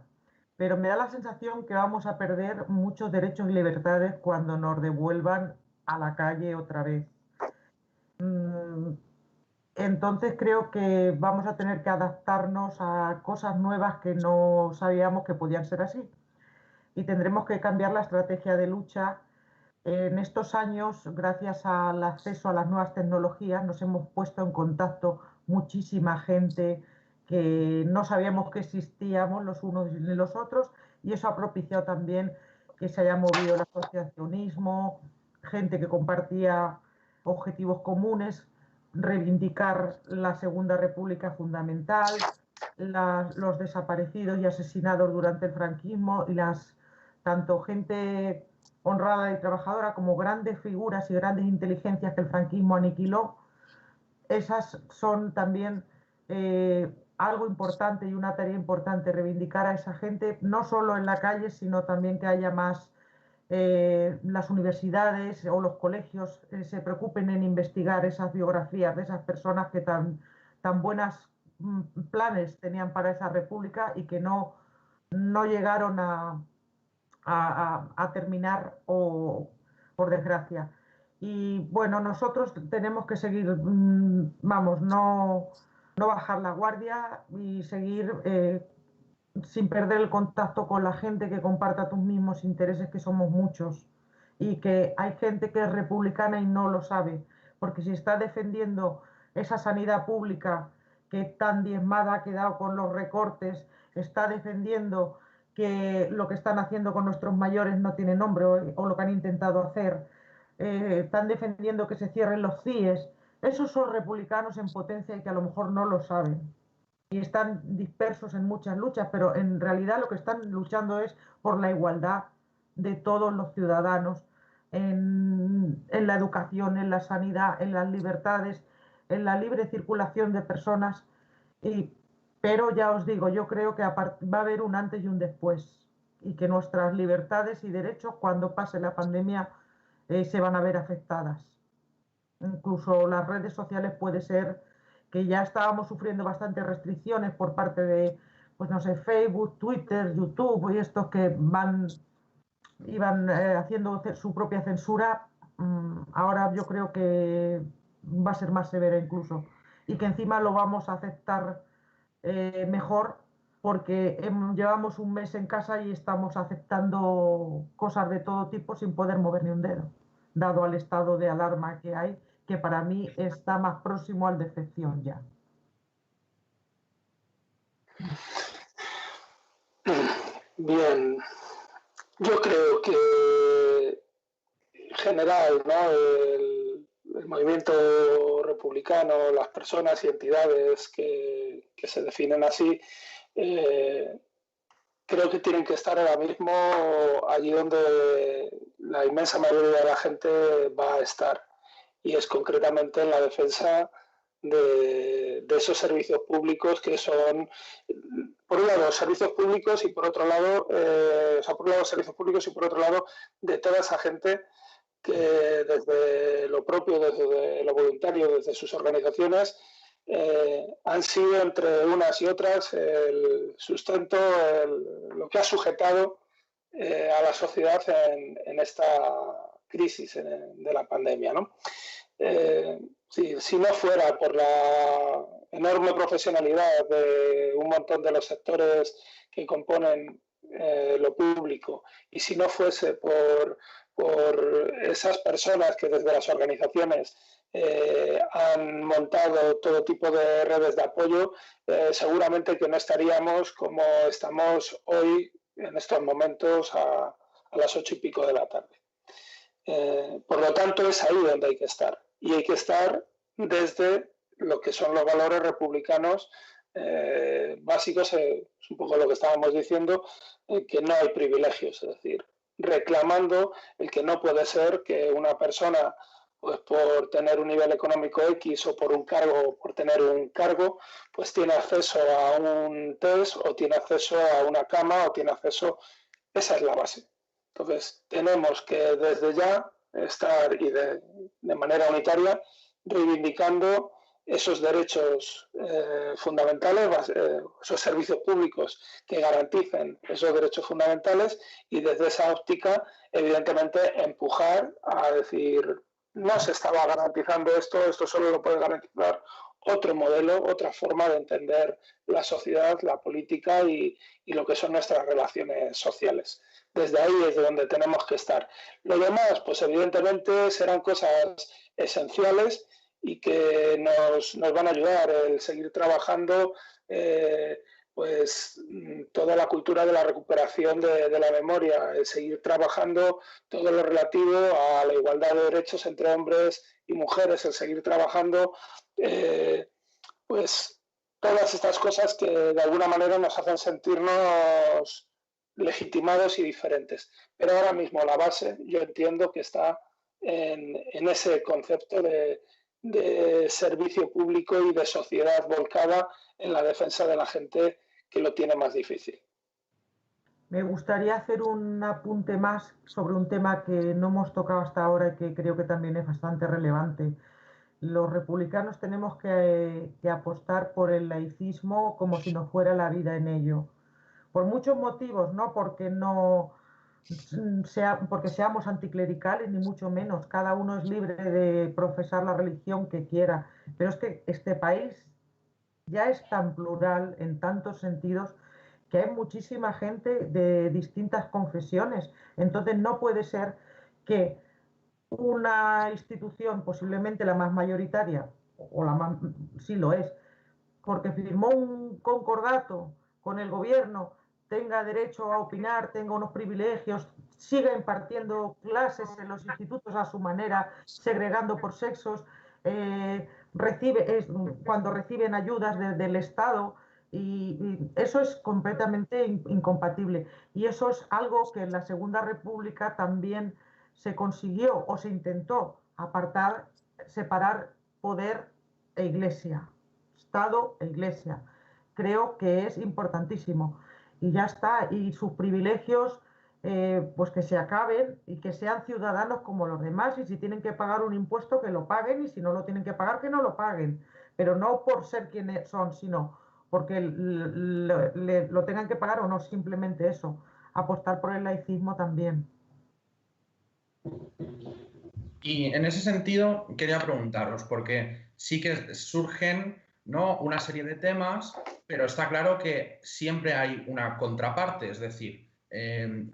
pero me da la sensación que vamos a perder muchos derechos y libertades cuando nos devuelvan a la calle otra vez. Entonces creo que vamos a tener que adaptarnos a cosas nuevas que no sabíamos que podían ser así. Y tendremos que cambiar la estrategia de lucha. En estos años, gracias al acceso a las nuevas tecnologías, nos hemos puesto en contacto muchísima gente que no sabíamos que existíamos los unos ni los otros, y eso ha propiciado también que se haya movido el asociacionismo, gente que compartía objetivos comunes, reivindicar la Segunda República fundamental, los desaparecidos y asesinados durante el franquismo y tanto gente honrada y trabajadora como grandes figuras y grandes inteligencias que el franquismo aniquiló. Esas son también algo importante y una tarea importante, reivindicar a esa gente, no solo en la calle, sino también que haya más, las universidades o los colegios se preocupen en investigar esas biografías de esas personas que tan buenas planes tenían para esa república y que no llegaron a terminar, o por desgracia. Y bueno, nosotros tenemos que seguir, vamos, no bajar la guardia y seguir sin perder el contacto con la gente que comparta tus mismos intereses, que somos muchos, y que hay gente que es republicana y no lo sabe, porque si está defendiendo esa sanidad pública que tan diezmada ha quedado con los recortes, está defendiendo que lo que están haciendo con nuestros mayores no tiene nombre, o lo que han intentado hacer, están defendiendo que se cierren los CIES. Esos son republicanos en potencia y que a lo mejor no lo saben y están dispersos en muchas luchas, pero en realidad lo que están luchando es por la igualdad de todos los ciudadanos en la educación, en la sanidad, en las libertades, en la libre circulación de personas. Pero ya os digo, yo creo que va a haber un antes y un después, y que nuestras libertades y derechos, cuando pase la pandemia, se van a ver afectadas. Incluso las redes sociales, puede ser que ya estábamos sufriendo bastantes restricciones por parte de, pues no sé, Facebook, Twitter, YouTube y estos que iban haciendo su propia censura. Ahora yo creo que va a ser más severa incluso, y que encima lo vamos a aceptar mejor, porque llevamos un mes en casa y estamos aceptando cosas de todo tipo sin poder mover ni un dedo, dado al estado de alarma que hay, que para mí está más próximo al de excepción ya. Bien, yo creo que en general, ¿no? El movimiento republicano, las personas y entidades que se definen así, creo que tienen que estar ahora mismo allí donde la inmensa mayoría de la gente va a estar, y es concretamente en la defensa de esos servicios públicos que son por un lado, servicios públicos y por otro lado, por un lado, servicios públicos y por otro lado, de toda esa gente que desde lo propio, desde lo voluntario, desde sus organizaciones, han sido entre unas y otras el sustento, lo que ha sujetado a la sociedad en esta crisis de la pandemia, ¿no? Si no fuera por la enorme profesionalidad de un montón de los sectores que componen lo público y si no fuese por esas personas que desde las organizaciones han montado todo tipo de redes de apoyo, seguramente que no estaríamos como estamos hoy en estos momentos a las 8 y pico de la tarde. Por lo tanto, es ahí donde hay que estar. Y hay que estar desde lo que son los valores republicanos básicos, es un poco lo que estábamos diciendo, que no hay privilegios, es decir, reclamando el que no puede ser que una persona, pues por tener un nivel económico X o por un cargo o por tener un cargo, pues tiene acceso a un test o tiene acceso a una cama o tiene acceso... Esa es la base. Entonces, tenemos que desde ya estar y de manera unitaria reivindicando esos derechos fundamentales, esos servicios públicos que garanticen esos derechos fundamentales y desde esa óptica, evidentemente, empujar a decir, no se estaba garantizando esto solo lo puede garantizar otro modelo, otra forma de entender la sociedad, la política y lo que son nuestras relaciones sociales. Desde ahí es de donde tenemos que estar. Lo demás, pues evidentemente serán cosas esenciales y que nos van a ayudar el seguir trabajando pues toda la cultura de la recuperación de la memoria, el seguir trabajando todo lo relativo a la igualdad de derechos entre hombres y mujeres, el seguir trabajando pues todas estas cosas que de alguna manera nos hacen sentirnos legitimados y diferentes. Pero ahora mismo la base yo entiendo que está en ese concepto de servicio público y de sociedad volcada en la defensa de la gente que lo tiene más difícil. Me gustaría hacer un apunte más sobre un tema que no hemos tocado hasta ahora y que creo que también es bastante relevante. Los republicanos tenemos que apostar por el laicismo como si no fuera la vida en ello. Por muchos motivos, no porque porque seamos anticlericales, ni mucho menos. Cada uno es libre de profesar la religión que quiera. Pero es que este país ya es tan plural en tantos sentidos que hay muchísima gente de distintas confesiones. Entonces no puede ser que una institución, posiblemente la más mayoritaria, o la más, sí lo es, porque firmó un concordato con el gobierno, tenga derecho a opinar, tenga unos privilegios, siga impartiendo clases en los institutos a su manera, segregando por sexos, cuando reciben ayudas del Estado, y eso es completamente incompatible. Y eso es algo que en la Segunda República también se consiguió o se intentó separar poder e iglesia, Estado e iglesia. Creo que es importantísimo. Y ya está. Y sus privilegios, pues que se acaben y que sean ciudadanos como los demás. Y si tienen que pagar un impuesto, que lo paguen. Y si no lo tienen que pagar, que no lo paguen. Pero no por ser quienes son, sino porque lo tengan que pagar o no, simplemente eso. Apostar por el laicismo también. Y en ese sentido quería preguntaros, porque sí que surgen, ¿no?, una serie de temas, pero está claro que siempre hay una contraparte, es decir,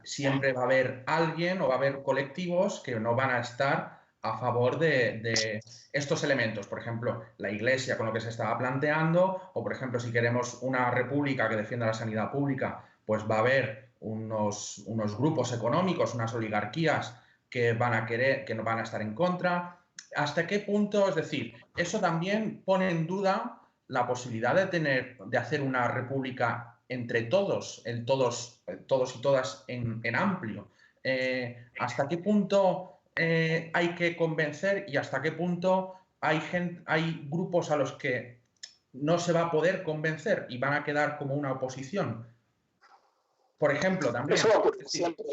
siempre va a haber alguien o va a haber colectivos que no van a estar a favor de estos elementos. Por ejemplo, la Iglesia con lo que se estaba planteando, o por ejemplo, si queremos una república que defienda la sanidad pública, pues va a haber unos grupos económicos, unas oligarquías que van a querer, que no van a estar en contra. ¿Hasta qué punto? Es decir, eso también pone en duda la posibilidad de hacer una república entre todos, todos y todas en amplio. ¿Hasta qué punto hay que convencer y hasta qué punto hay grupos a los que no se va a poder convencer y van a quedar como una oposición. Por ejemplo, también... Eso va a ocurrir siempre.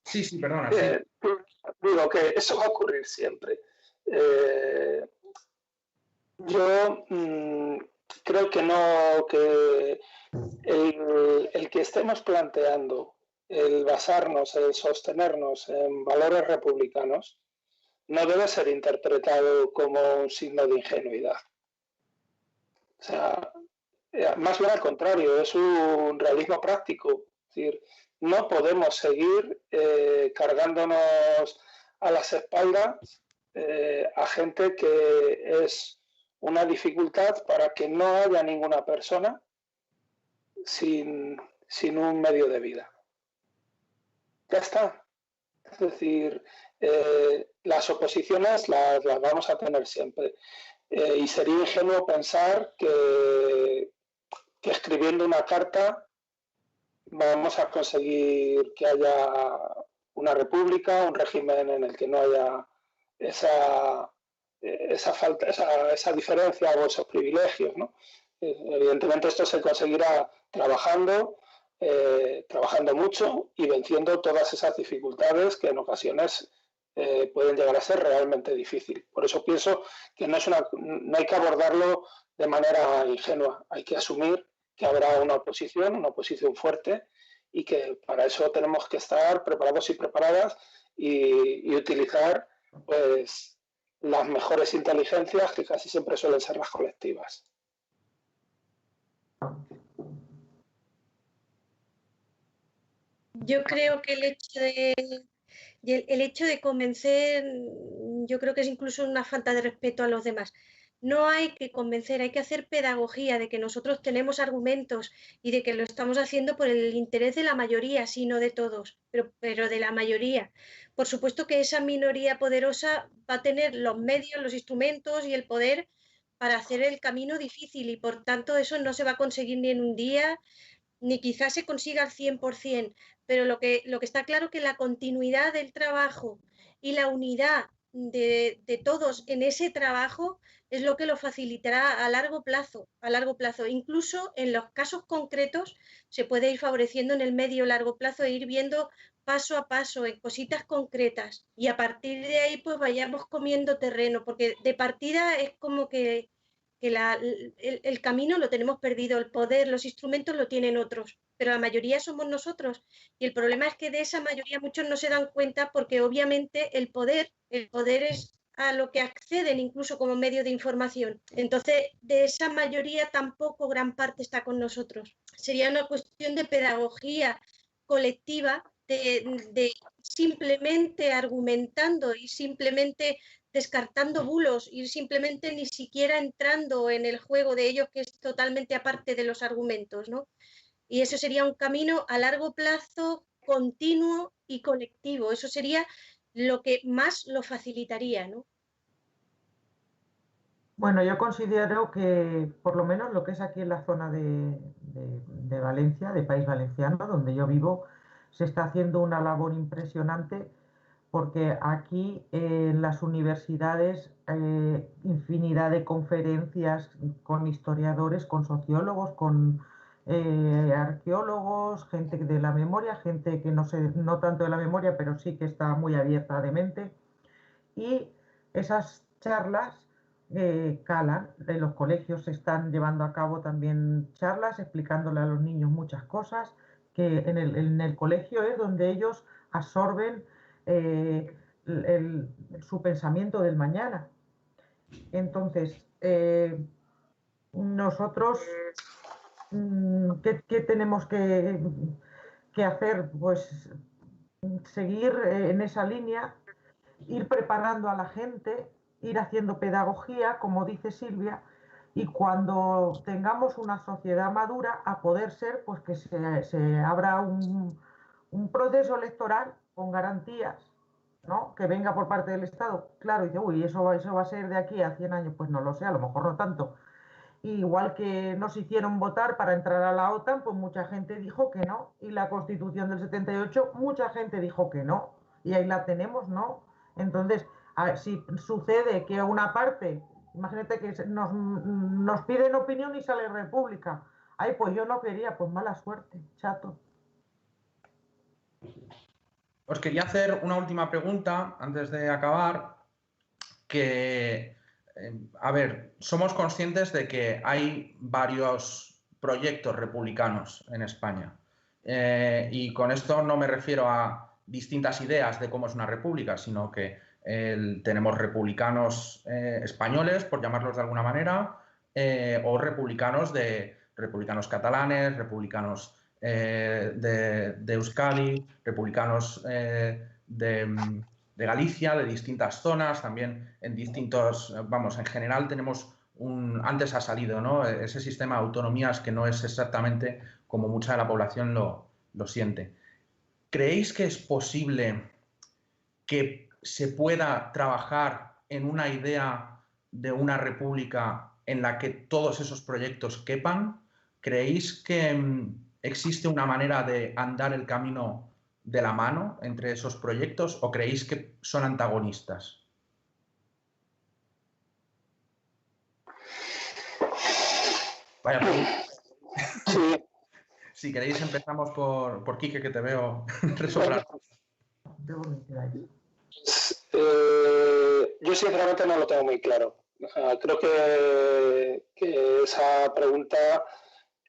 Sí, perdona. Digo que eso va a ocurrir siempre. Yo creo que no, que el que estemos planteando el basarnos, el sostenernos en valores republicanos, no debe ser interpretado como un signo de ingenuidad. O sea, más bien al contrario, es un realismo práctico. Es decir, no podemos seguir cargándonos a las espaldas a gente que es una dificultad para que no haya ninguna persona sin un medio de vida. Ya está. Es decir, las oposiciones las vamos a tener siempre. Y sería ingenuo pensar que escribiendo una carta vamos a conseguir que haya una república, un régimen en el que no haya esa diferencia o esos privilegios, ¿no? Evidentemente esto se conseguirá trabajando mucho y venciendo todas esas dificultades que en ocasiones pueden llegar a ser realmente difíciles. Por eso pienso que no hay que abordarlo de manera ingenua, hay que asumir que habrá una oposición fuerte, y que para eso tenemos que estar preparados y preparadas y utilizar pues las mejores inteligencias, que casi siempre suelen ser las colectivas. Yo creo que el hecho de convencer, yo creo que es incluso una falta de respeto a los demás. No hay que convencer, hay que hacer pedagogía de que nosotros tenemos argumentos y de que lo estamos haciendo por el interés de la mayoría, sí, no de todos, pero de la mayoría. Por supuesto que esa minoría poderosa va a tener los medios, los instrumentos y el poder para hacer el camino difícil, y por tanto eso no se va a conseguir ni en un día, ni quizás se consiga al 100%, pero lo que está claro es que la continuidad del trabajo y la unidad de todos en ese trabajo es lo que lo facilitará a largo plazo. Incluso en los casos concretos se puede ir favoreciendo en el medio largo plazo e ir viendo paso a paso en cositas concretas, y a partir de ahí pues vayamos comiendo terreno, porque de partida es como que el camino lo tenemos perdido, el poder, los instrumentos lo tienen otros, pero la mayoría somos nosotros, y el problema es que de esa mayoría muchos no se dan cuenta, porque obviamente el poder es a lo que acceden incluso como medio de información. Entonces, de esa mayoría tampoco gran parte está con nosotros. Sería una cuestión de pedagogía colectiva, de simplemente argumentando y simplemente descartando bulos, y simplemente ni siquiera entrando en el juego de ellos, que es totalmente aparte de los argumentos, ¿no? Y eso sería un camino a largo plazo, continuo y colectivo. Eso sería lo que más lo facilitaría, ¿no? Bueno, yo considero que por lo menos lo que es aquí en la zona de Valencia, de País Valenciano, donde yo vivo, se está haciendo una labor impresionante, porque aquí en las universidades infinidad de conferencias con historiadores, con sociólogos, con arqueólogos, gente de la memoria, gente que no sé, no tanto de la memoria, pero sí que está muy abierta de mente. Y esas charlas calan. En los colegios se están llevando a cabo también charlas explicándole a los niños muchas cosas, que en el colegio es donde ellos absorben su pensamiento del mañana. Entonces, nosotros, ¿qué tenemos que hacer? Pues seguir en esa línea, ir preparando a la gente, ir haciendo pedagogía, como dice Silvia, y cuando tengamos una sociedad madura, a poder ser, pues que se abra un proceso electoral con garantías, ¿no? Que venga por parte del Estado. Claro, y dice, uy, eso va a ser de aquí a 100 años. Pues no lo sé, a lo mejor no tanto. Igual que nos hicieron votar para entrar a la OTAN, pues mucha gente dijo que no. Y la Constitución del 78, mucha gente dijo que no. Y ahí la tenemos, ¿no? Entonces, si sucede que una parte Imagínate que nos piden opinión y sale república. Ay, pues yo no quería, pues mala suerte, chato. Os quería hacer una última pregunta antes de acabar, que, a ver, somos conscientes de que hay varios proyectos republicanos en España. Y con esto no me refiero a distintas ideas de cómo es una república, sino que tenemos republicanos españoles, por llamarlos de alguna manera, o republicanos catalanes, republicanos de Euskadi, republicanos de Galicia, de distintas zonas, también en distintos, vamos, en general tenemos antes ha salido, ¿no?, ese sistema de autonomías que no es exactamente como mucha de la población lo siente. ¿Creéis que es posible que se pueda trabajar en una idea de una república en la que todos esos proyectos quepan? ¿Creéis que existe una manera de andar el camino de la mano entre esos proyectos o creéis que son antagonistas? Vaya pregunta. Sí. Si queréis empezamos por Quique, que te veo resoplar. Yo sinceramente no lo tengo muy claro. Creo que esa pregunta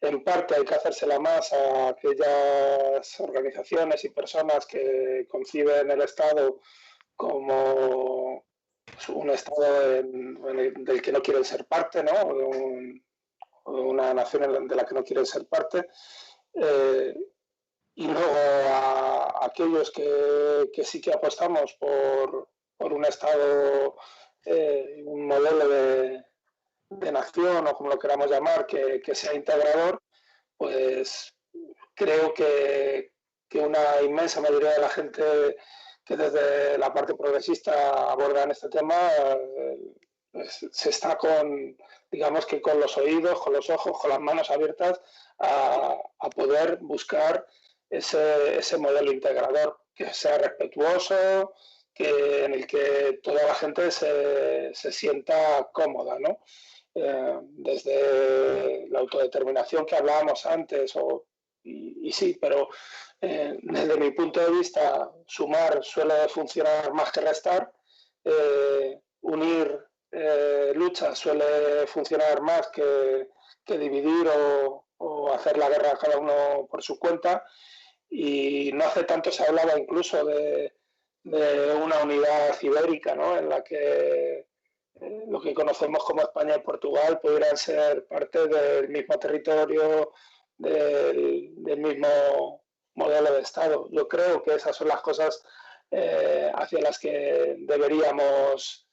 en parte hay que hacérsela más a aquellas organizaciones y personas que conciben el Estado como un Estado del que no quieren ser parte, ¿no? O de una nación de la que no quieren ser parte. Y luego a aquellos que sí que apostamos por un Estado, un modelo de nación o como lo queramos llamar, que sea integrador, pues creo que una inmensa mayoría de la gente que desde la parte progresista abordan este tema pues, se está digamos que con los oídos, con los ojos, con las manos abiertas a poder buscar ese modelo integrador que sea respetuoso, en el que toda la gente se sienta cómoda, ¿no? Desde la autodeterminación que hablábamos antes, y sí, pero desde mi punto de vista, sumar suele funcionar más que restar, unir luchas suele funcionar más que dividir o hacer la guerra cada uno por su cuenta. Y no hace tanto se hablaba incluso de una unidad ibérica, ¿no?, en la que lo que conocemos como España y Portugal pudieran ser parte del mismo territorio, del mismo modelo de Estado. Yo creo que esas son las cosas hacia las que deberíamos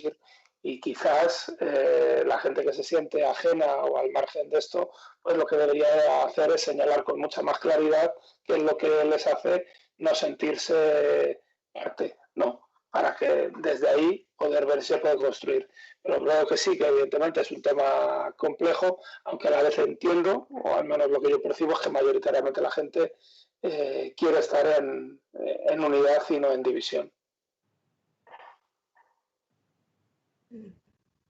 ir. Y quizás la gente que se siente ajena o al margen de esto, pues lo que debería hacer es señalar con mucha más claridad qué es lo que les hace no sentirse parte, ¿no?, para que desde ahí poder ver si se puede construir. Pero creo que sí, que evidentemente es un tema complejo, aunque a la vez entiendo, o al menos lo que yo percibo es que mayoritariamente la gente quiere estar en unidad y no en división.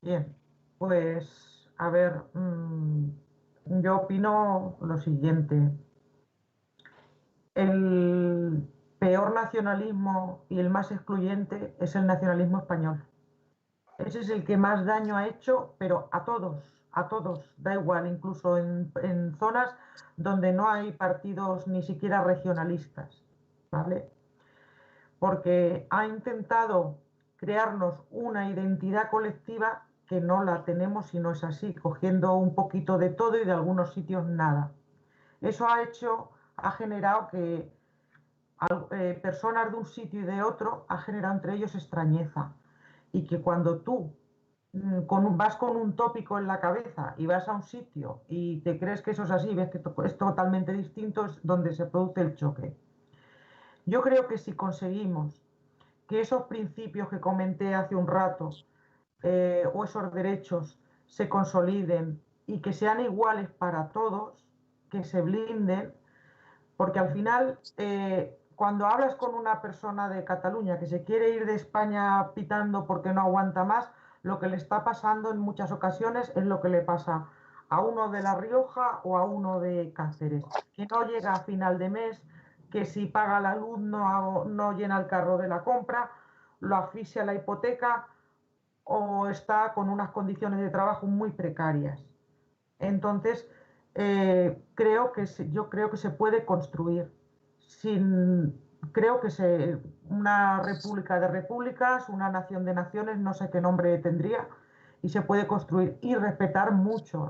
Bien, pues a ver, yo opino lo siguiente. El peor nacionalismo y el más excluyente es el nacionalismo español. Ese es el que más daño ha hecho, pero a todos, da igual, incluso en zonas donde no hay partidos ni siquiera regionalistas, ¿vale? Porque ha intentado crearnos una identidad colectiva que no la tenemos si no es así, cogiendo un poquito de todo y de algunos sitios nada. Eso ha generado que personas de un sitio y de otro ha generado entre ellos extrañeza. Y que cuando tú vas con un tópico en la cabeza y vas a un sitio y te crees que eso es así, ves que es totalmente distinto, es donde se produce el choque. Yo creo que si conseguimos que esos principios que comenté hace un rato o esos derechos se consoliden y que sean iguales para todos, que se blinden, porque al final cuando hablas con una persona de Cataluña que se quiere ir de España pitando porque no aguanta más, lo que le está pasando en muchas ocasiones es lo que le pasa a uno de La Rioja o a uno de Cáceres, que no llega a final de mes, que si paga la luz no llena el carro de la compra, lo asfixia la hipoteca o está con unas condiciones de trabajo muy precarias. Entonces, yo creo que se puede construir creo que una república de repúblicas, una nación de naciones, no sé qué nombre tendría, y se puede construir y respetar mucho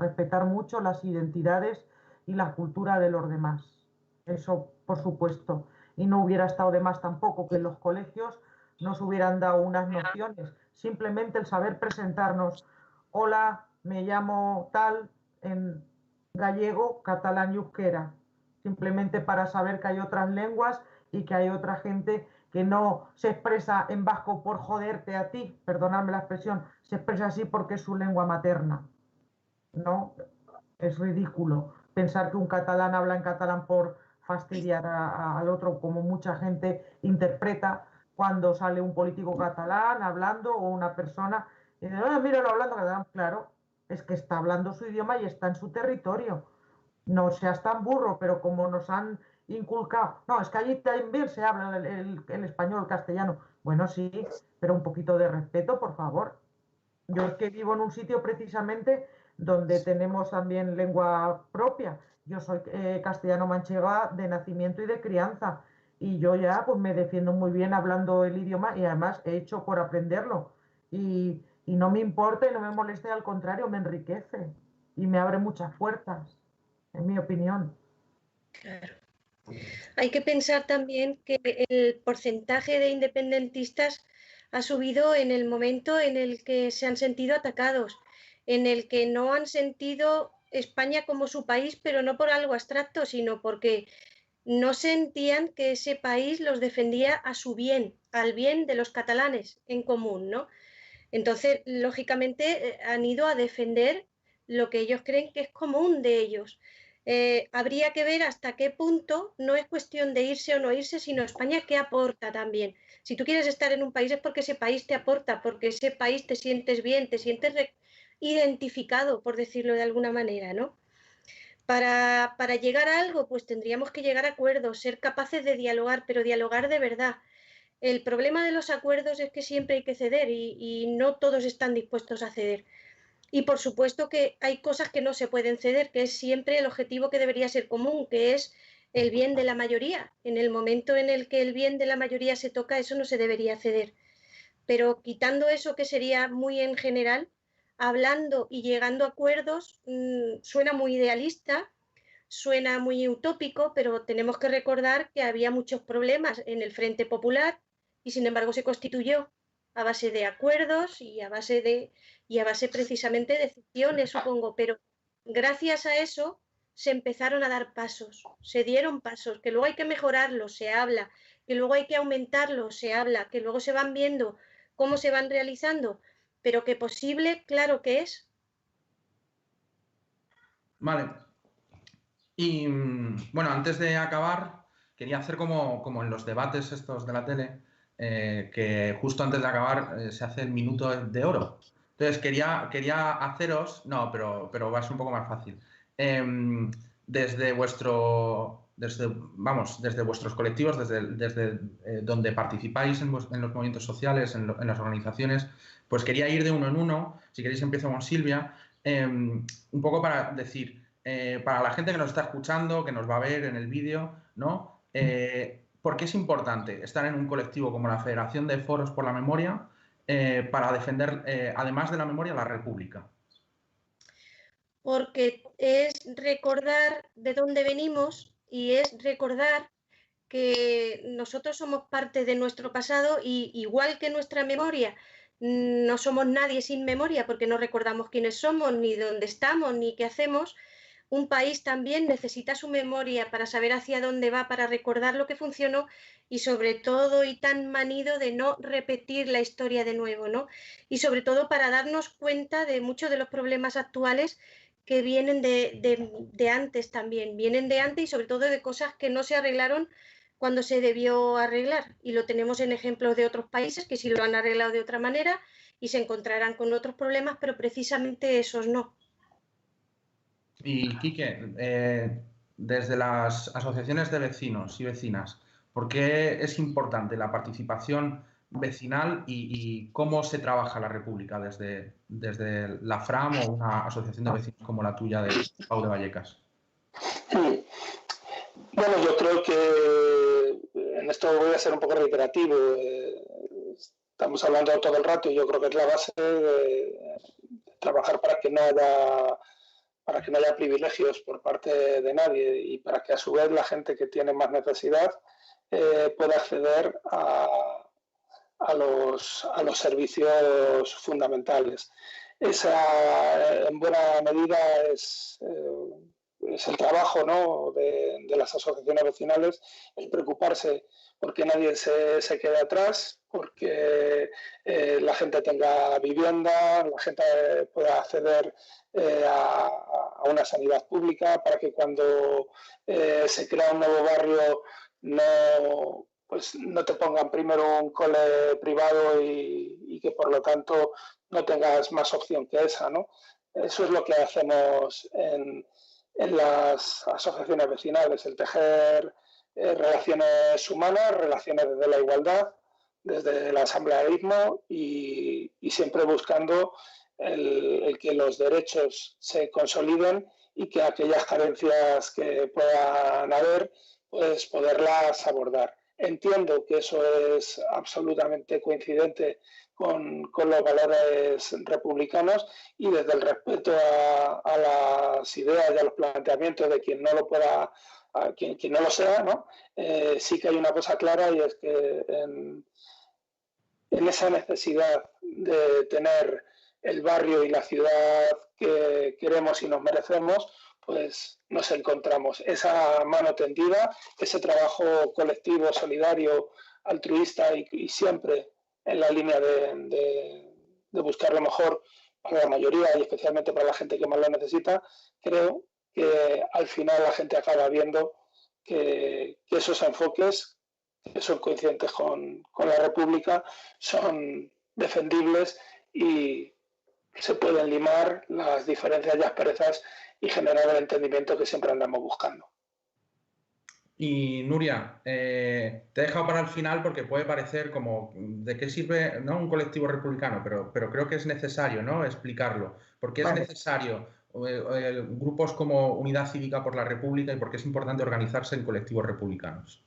las identidades y la cultura de los demás. Eso, por supuesto. Y no hubiera estado de más tampoco que en los colegios nos hubieran dado unas nociones. Simplemente el saber presentarnos. Hola, me llamo tal, en gallego, catalán y euskera. Simplemente para saber que hay otras lenguas y que hay otra gente que no se expresa en vasco por joderte a ti, perdonadme la expresión, se expresa así porque es su lengua materna. No, es ridículo pensar que un catalán habla en catalán por fastidiar al otro, como mucha gente interpreta cuando sale un político catalán hablando o una persona y dice, míralo hablando catalán. Claro, es que está hablando su idioma y está en su territorio. No seas tan burro, pero como nos han inculcado, no, es que allí también se habla el español, el castellano. Bueno, sí, pero un poquito de respeto, por favor. Yo es que vivo en un sitio precisamente donde tenemos también lengua propia. Yo soy castellano-manchega de nacimiento y de crianza. Y yo ya pues me defiendo muy bien hablando el idioma y además he hecho por aprenderlo. Y no me importa y no me molesta, al contrario, me enriquece y me abre muchas puertas, en mi opinión. Claro. Hay que pensar también que el porcentaje de independentistas ha subido en el momento en el que se han sentido atacados, en el que no han sentido España como su país, pero no por algo abstracto, sino porque no sentían que ese país los defendía a su bien, al bien de los catalanes en común, ¿no? Entonces, lógicamente, han ido a defender lo que ellos creen que es común de ellos. Habría que ver hasta qué punto no es cuestión de irse o no irse, sino España qué aporta también. Si tú quieres estar en un país es porque ese país te aporta, porque ese país te sientes bien, te sientes identificado, por decirlo de alguna manera, ¿no? Para llegar a algo, pues tendríamos que llegar a acuerdos, ser capaces de dialogar, pero dialogar de verdad. El problema de los acuerdos es que siempre hay que ceder y no todos están dispuestos a ceder. Y por supuesto que hay cosas que no se pueden ceder, que es siempre el objetivo que debería ser común, que es el bien de la mayoría. En el momento en el que el bien de la mayoría se toca, eso no se debería ceder. Pero quitando eso, que sería muy en general, hablando y llegando a acuerdos, suena muy idealista, suena muy utópico, pero tenemos que recordar que había muchos problemas en el Frente Popular y sin embargo se constituyó a base de acuerdos y a base precisamente de decisiones, supongo, pero gracias a eso se empezaron a dar pasos, se dieron pasos, que luego hay que mejorarlos, se habla, que luego hay que aumentarlos, se habla, que luego se van viendo cómo se van realizando, pero que posible, claro que es. Vale. Y bueno, antes de acabar, quería hacer como en los debates estos de la tele, que justo antes de acabar se hace el minuto de oro. Entonces quería haceros, no, pero va a ser un poco más fácil. Desde vuestros colectivos, desde donde participáis en los movimientos sociales, en las organizaciones, pues quería ir de uno en uno. Si queréis empiezo con Silvia, un poco para decir, para la gente que nos está escuchando, que nos va a ver en el vídeo, ¿no? ¿Por qué es importante estar en un colectivo como la Federación de Foros por la Memoria para defender, además de la memoria, la República? Porque es recordar de dónde venimos y es recordar que nosotros somos parte de nuestro pasado y igual que nuestra memoria, no somos nadie sin memoria porque no recordamos quiénes somos, ni dónde estamos, ni qué hacemos. Un país también necesita su memoria para saber hacia dónde va, para recordar lo que funcionó y sobre todo y tan manido de no repetir la historia de nuevo, ¿no? Y sobre todo para darnos cuenta de muchos de los problemas actuales que vienen de antes también, vienen de antes y sobre todo de cosas que no se arreglaron cuando se debió arreglar. Y lo tenemos en ejemplos de otros países que sí lo han arreglado de otra manera y se encontrarán con otros problemas, pero precisamente esos no. Y Quique, desde las asociaciones de vecinos y vecinas, ¿por qué es importante la participación vecinal y cómo se trabaja la República desde la FRAM o una asociación de vecinos como la tuya de Pau de Vallecas? Bueno, yo creo que en esto voy a ser un poco reiterativo. Estamos hablando todo el rato y yo creo que es la base de trabajar para que no haya privilegios por parte de nadie y para que a su vez la gente que tiene más necesidad pueda acceder a los servicios fundamentales. Esa, en buena medida, es el trabajo, ¿no?, de las asociaciones vecinales, el preocuparse porque nadie se quede atrás, porque la gente tenga vivienda, la gente pueda acceder a una sanidad pública, para que cuando se crea un nuevo barrio no te pongan primero un cole privado y que por lo tanto no tengas más opción que esa, ¿no? Eso es lo que hacemos en las asociaciones vecinales, el tejer relaciones humanas, relaciones desde la igualdad, desde el asamblearismo y siempre buscando el que los derechos se consoliden y que aquellas carencias que puedan haber, pues poderlas abordar. Entiendo que eso es absolutamente coincidente con los valores republicanos y desde el respeto a las ideas y a los planteamientos de quien no lo pueda, quien no lo sea, ¿no? Sí que hay una cosa clara, y es que en esa necesidad de tener el barrio y la ciudad que queremos y nos merecemos, pues nos encontramos. Esa mano tendida, ese trabajo colectivo, solidario, altruista y siempre en la línea de buscar lo mejor para la mayoría y especialmente para la gente que más lo necesita, creo que al final la gente acaba viendo que esos enfoques que son coincidentes con la República son defendibles y se pueden limar las diferencias y asperezas y generar el entendimiento que siempre andamos buscando. Y Nuria, te he dejado para el final porque puede parecer como de qué sirve, no un colectivo republicano, pero creo que es necesario, ¿no?, explicarlo. ¿Por qué es necesario grupos como Unidad Cívica por la República y por qué es importante organizarse en colectivos republicanos?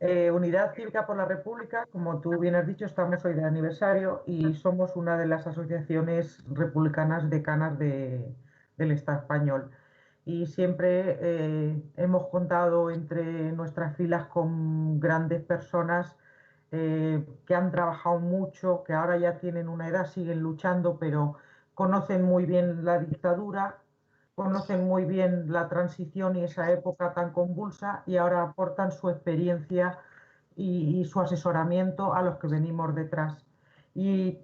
Unidad Cívica por la República, como tú bien has dicho, estamos hoy de aniversario y somos una de las asociaciones republicanas decanas del Estado español. Y siempre hemos contado entre nuestras filas con grandes personas que han trabajado mucho, que ahora ya tienen una edad, siguen luchando, pero conocen muy bien la dictadura, conocen muy bien la transición y esa época tan convulsa y ahora aportan su experiencia y su asesoramiento a los que venimos detrás. Y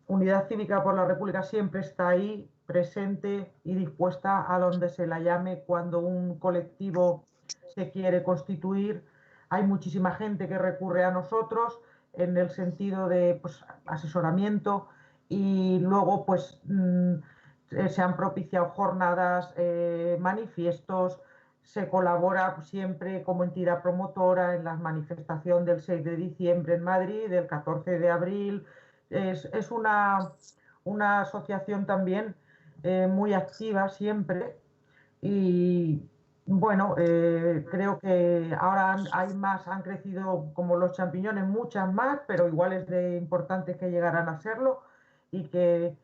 Unidad Cívica por la República siempre está ahí, presente y dispuesta a donde se la llame cuando un colectivo se quiere constituir. Hay muchísima gente que recurre a nosotros en el sentido de pues, asesoramiento y luego pues se han propiciado jornadas, manifiestos, se colabora siempre como entidad promotora en la manifestación del 6 de diciembre en Madrid, del 14 de abril. Es una asociación también muy activa siempre y bueno, creo que ahora hay más, han crecido como los champiñones, muchas más, pero igual es de importante que llegaran a serlo y que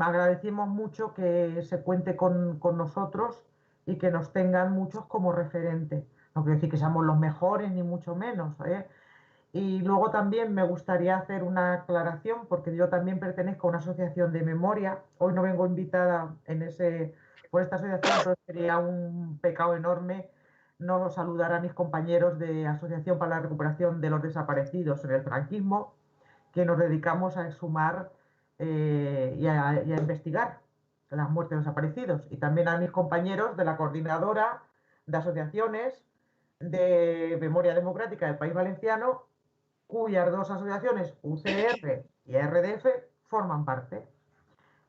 agradecemos mucho que se cuente con nosotros y que nos tengan muchos como referente. No quiero decir que seamos los mejores, ni mucho menos, ¿eh? Y luego también me gustaría hacer una aclaración, porque yo también pertenezco a una asociación de memoria. Hoy no vengo invitada por esta asociación, pero sería un pecado enorme no saludar a mis compañeros de Asociación para la Recuperación de los Desaparecidos en el Franquismo, que nos dedicamos a exhumar y a investigar las muertes de los desaparecidos. Y también a mis compañeros de la Coordinadora de Asociaciones de Memoria Democrática del País Valenciano, cuyas dos asociaciones, UCR y RDF, forman parte.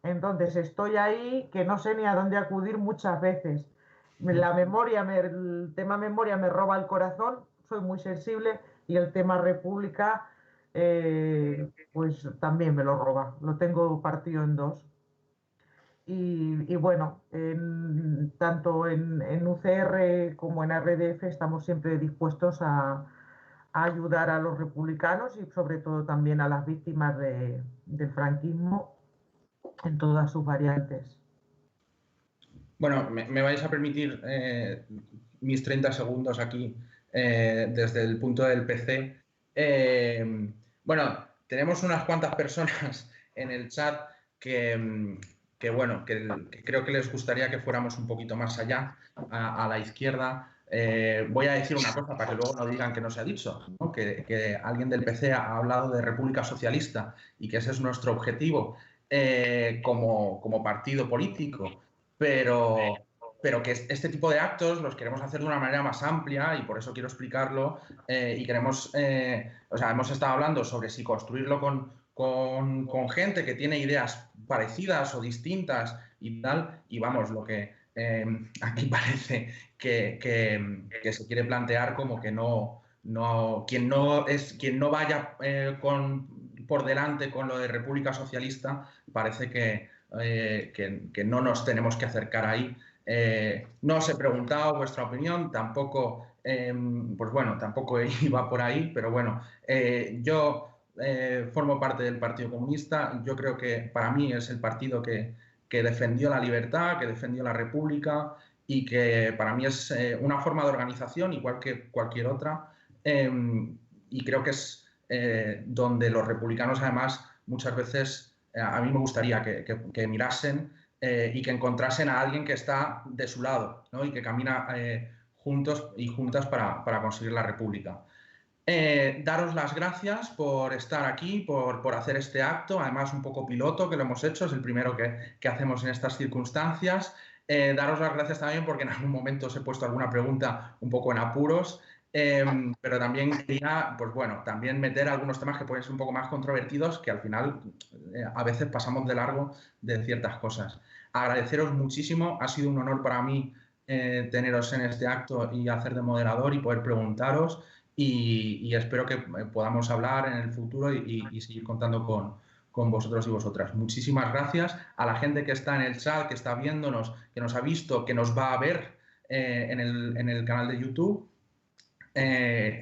Entonces estoy ahí que no sé ni a dónde acudir muchas veces. El tema memoria me roba el corazón, soy muy sensible, y el tema república pues también me lo roba. Lo tengo partido en dos. Y bueno, tanto en UCR como en RDF estamos siempre dispuestos a ayudar a los republicanos y sobre todo también a las víctimas del franquismo en todas sus variantes. Bueno, me vais a permitir mis 30 segundos aquí desde el punto del PC. Bueno, tenemos unas cuantas personas en el chat que creo que les gustaría que fuéramos un poquito más allá, a la izquierda. Voy a decir una cosa para que luego no digan que no se ha dicho, ¿no? Que alguien del PC ha hablado de República Socialista y que ese es nuestro objetivo como partido político, pero que este tipo de actos los queremos hacer de una manera más amplia y por eso quiero explicarlo y queremos, hemos estado hablando sobre si construirlo con gente que tiene ideas parecidas o distintas y tal, y vamos, lo que aquí parece que se quiere plantear como que quien no vaya por delante con lo de República Socialista parece que no nos tenemos que acercar ahí. No os he preguntado vuestra opinión, tampoco, pues bueno, tampoco iba por ahí, pero bueno, yo formo parte del Partido Comunista. Yo creo que para mí es el partido que defendió la libertad, que defendió la República y que para mí es una forma de organización igual que cualquier otra. Y creo que es donde los republicanos además muchas veces a mí me gustaría que mirasen y que encontrasen a alguien que está de su lado, ¿no? Y que camina juntos y juntas para conseguir la República. Daros las gracias por estar aquí, por hacer este acto, además un poco piloto que lo hemos hecho, es el primero que hacemos en estas circunstancias. Daros las gracias también porque en algún momento os he puesto alguna pregunta un poco en apuros, pero también quería, pues bueno, también meter algunos temas que pueden ser un poco más controvertidos, que al final a veces pasamos de largo de ciertas cosas. Agradeceros muchísimo, ha sido un honor para mí teneros en este acto y hacer de moderador y poder preguntaros. Y espero que podamos hablar en el futuro y seguir contando con vosotros y vosotras. Muchísimas gracias a la gente que está en el chat, que está viéndonos, que nos ha visto, que nos va a ver en el canal de YouTube.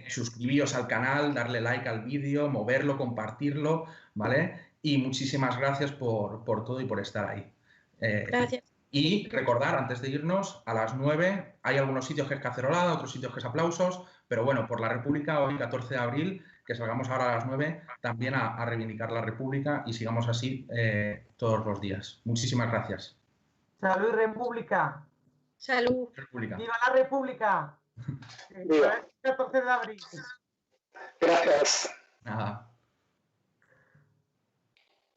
Suscribíos al canal, darle like al vídeo, moverlo, compartirlo, ¿vale? Y muchísimas gracias por todo y por estar ahí. Gracias. Y recordar, antes de irnos, a las 9 hay algunos sitios que es cacerolada, otros sitios que es aplausos, pero bueno, por la República, hoy 14 de abril, que salgamos ahora a las 9, también a reivindicar la República y sigamos así todos los días. Muchísimas gracias. ¡Salud, República! ¡Salud! República. ¡Viva la República! ¡Viva! El 14 de abril. Gracias. Nada.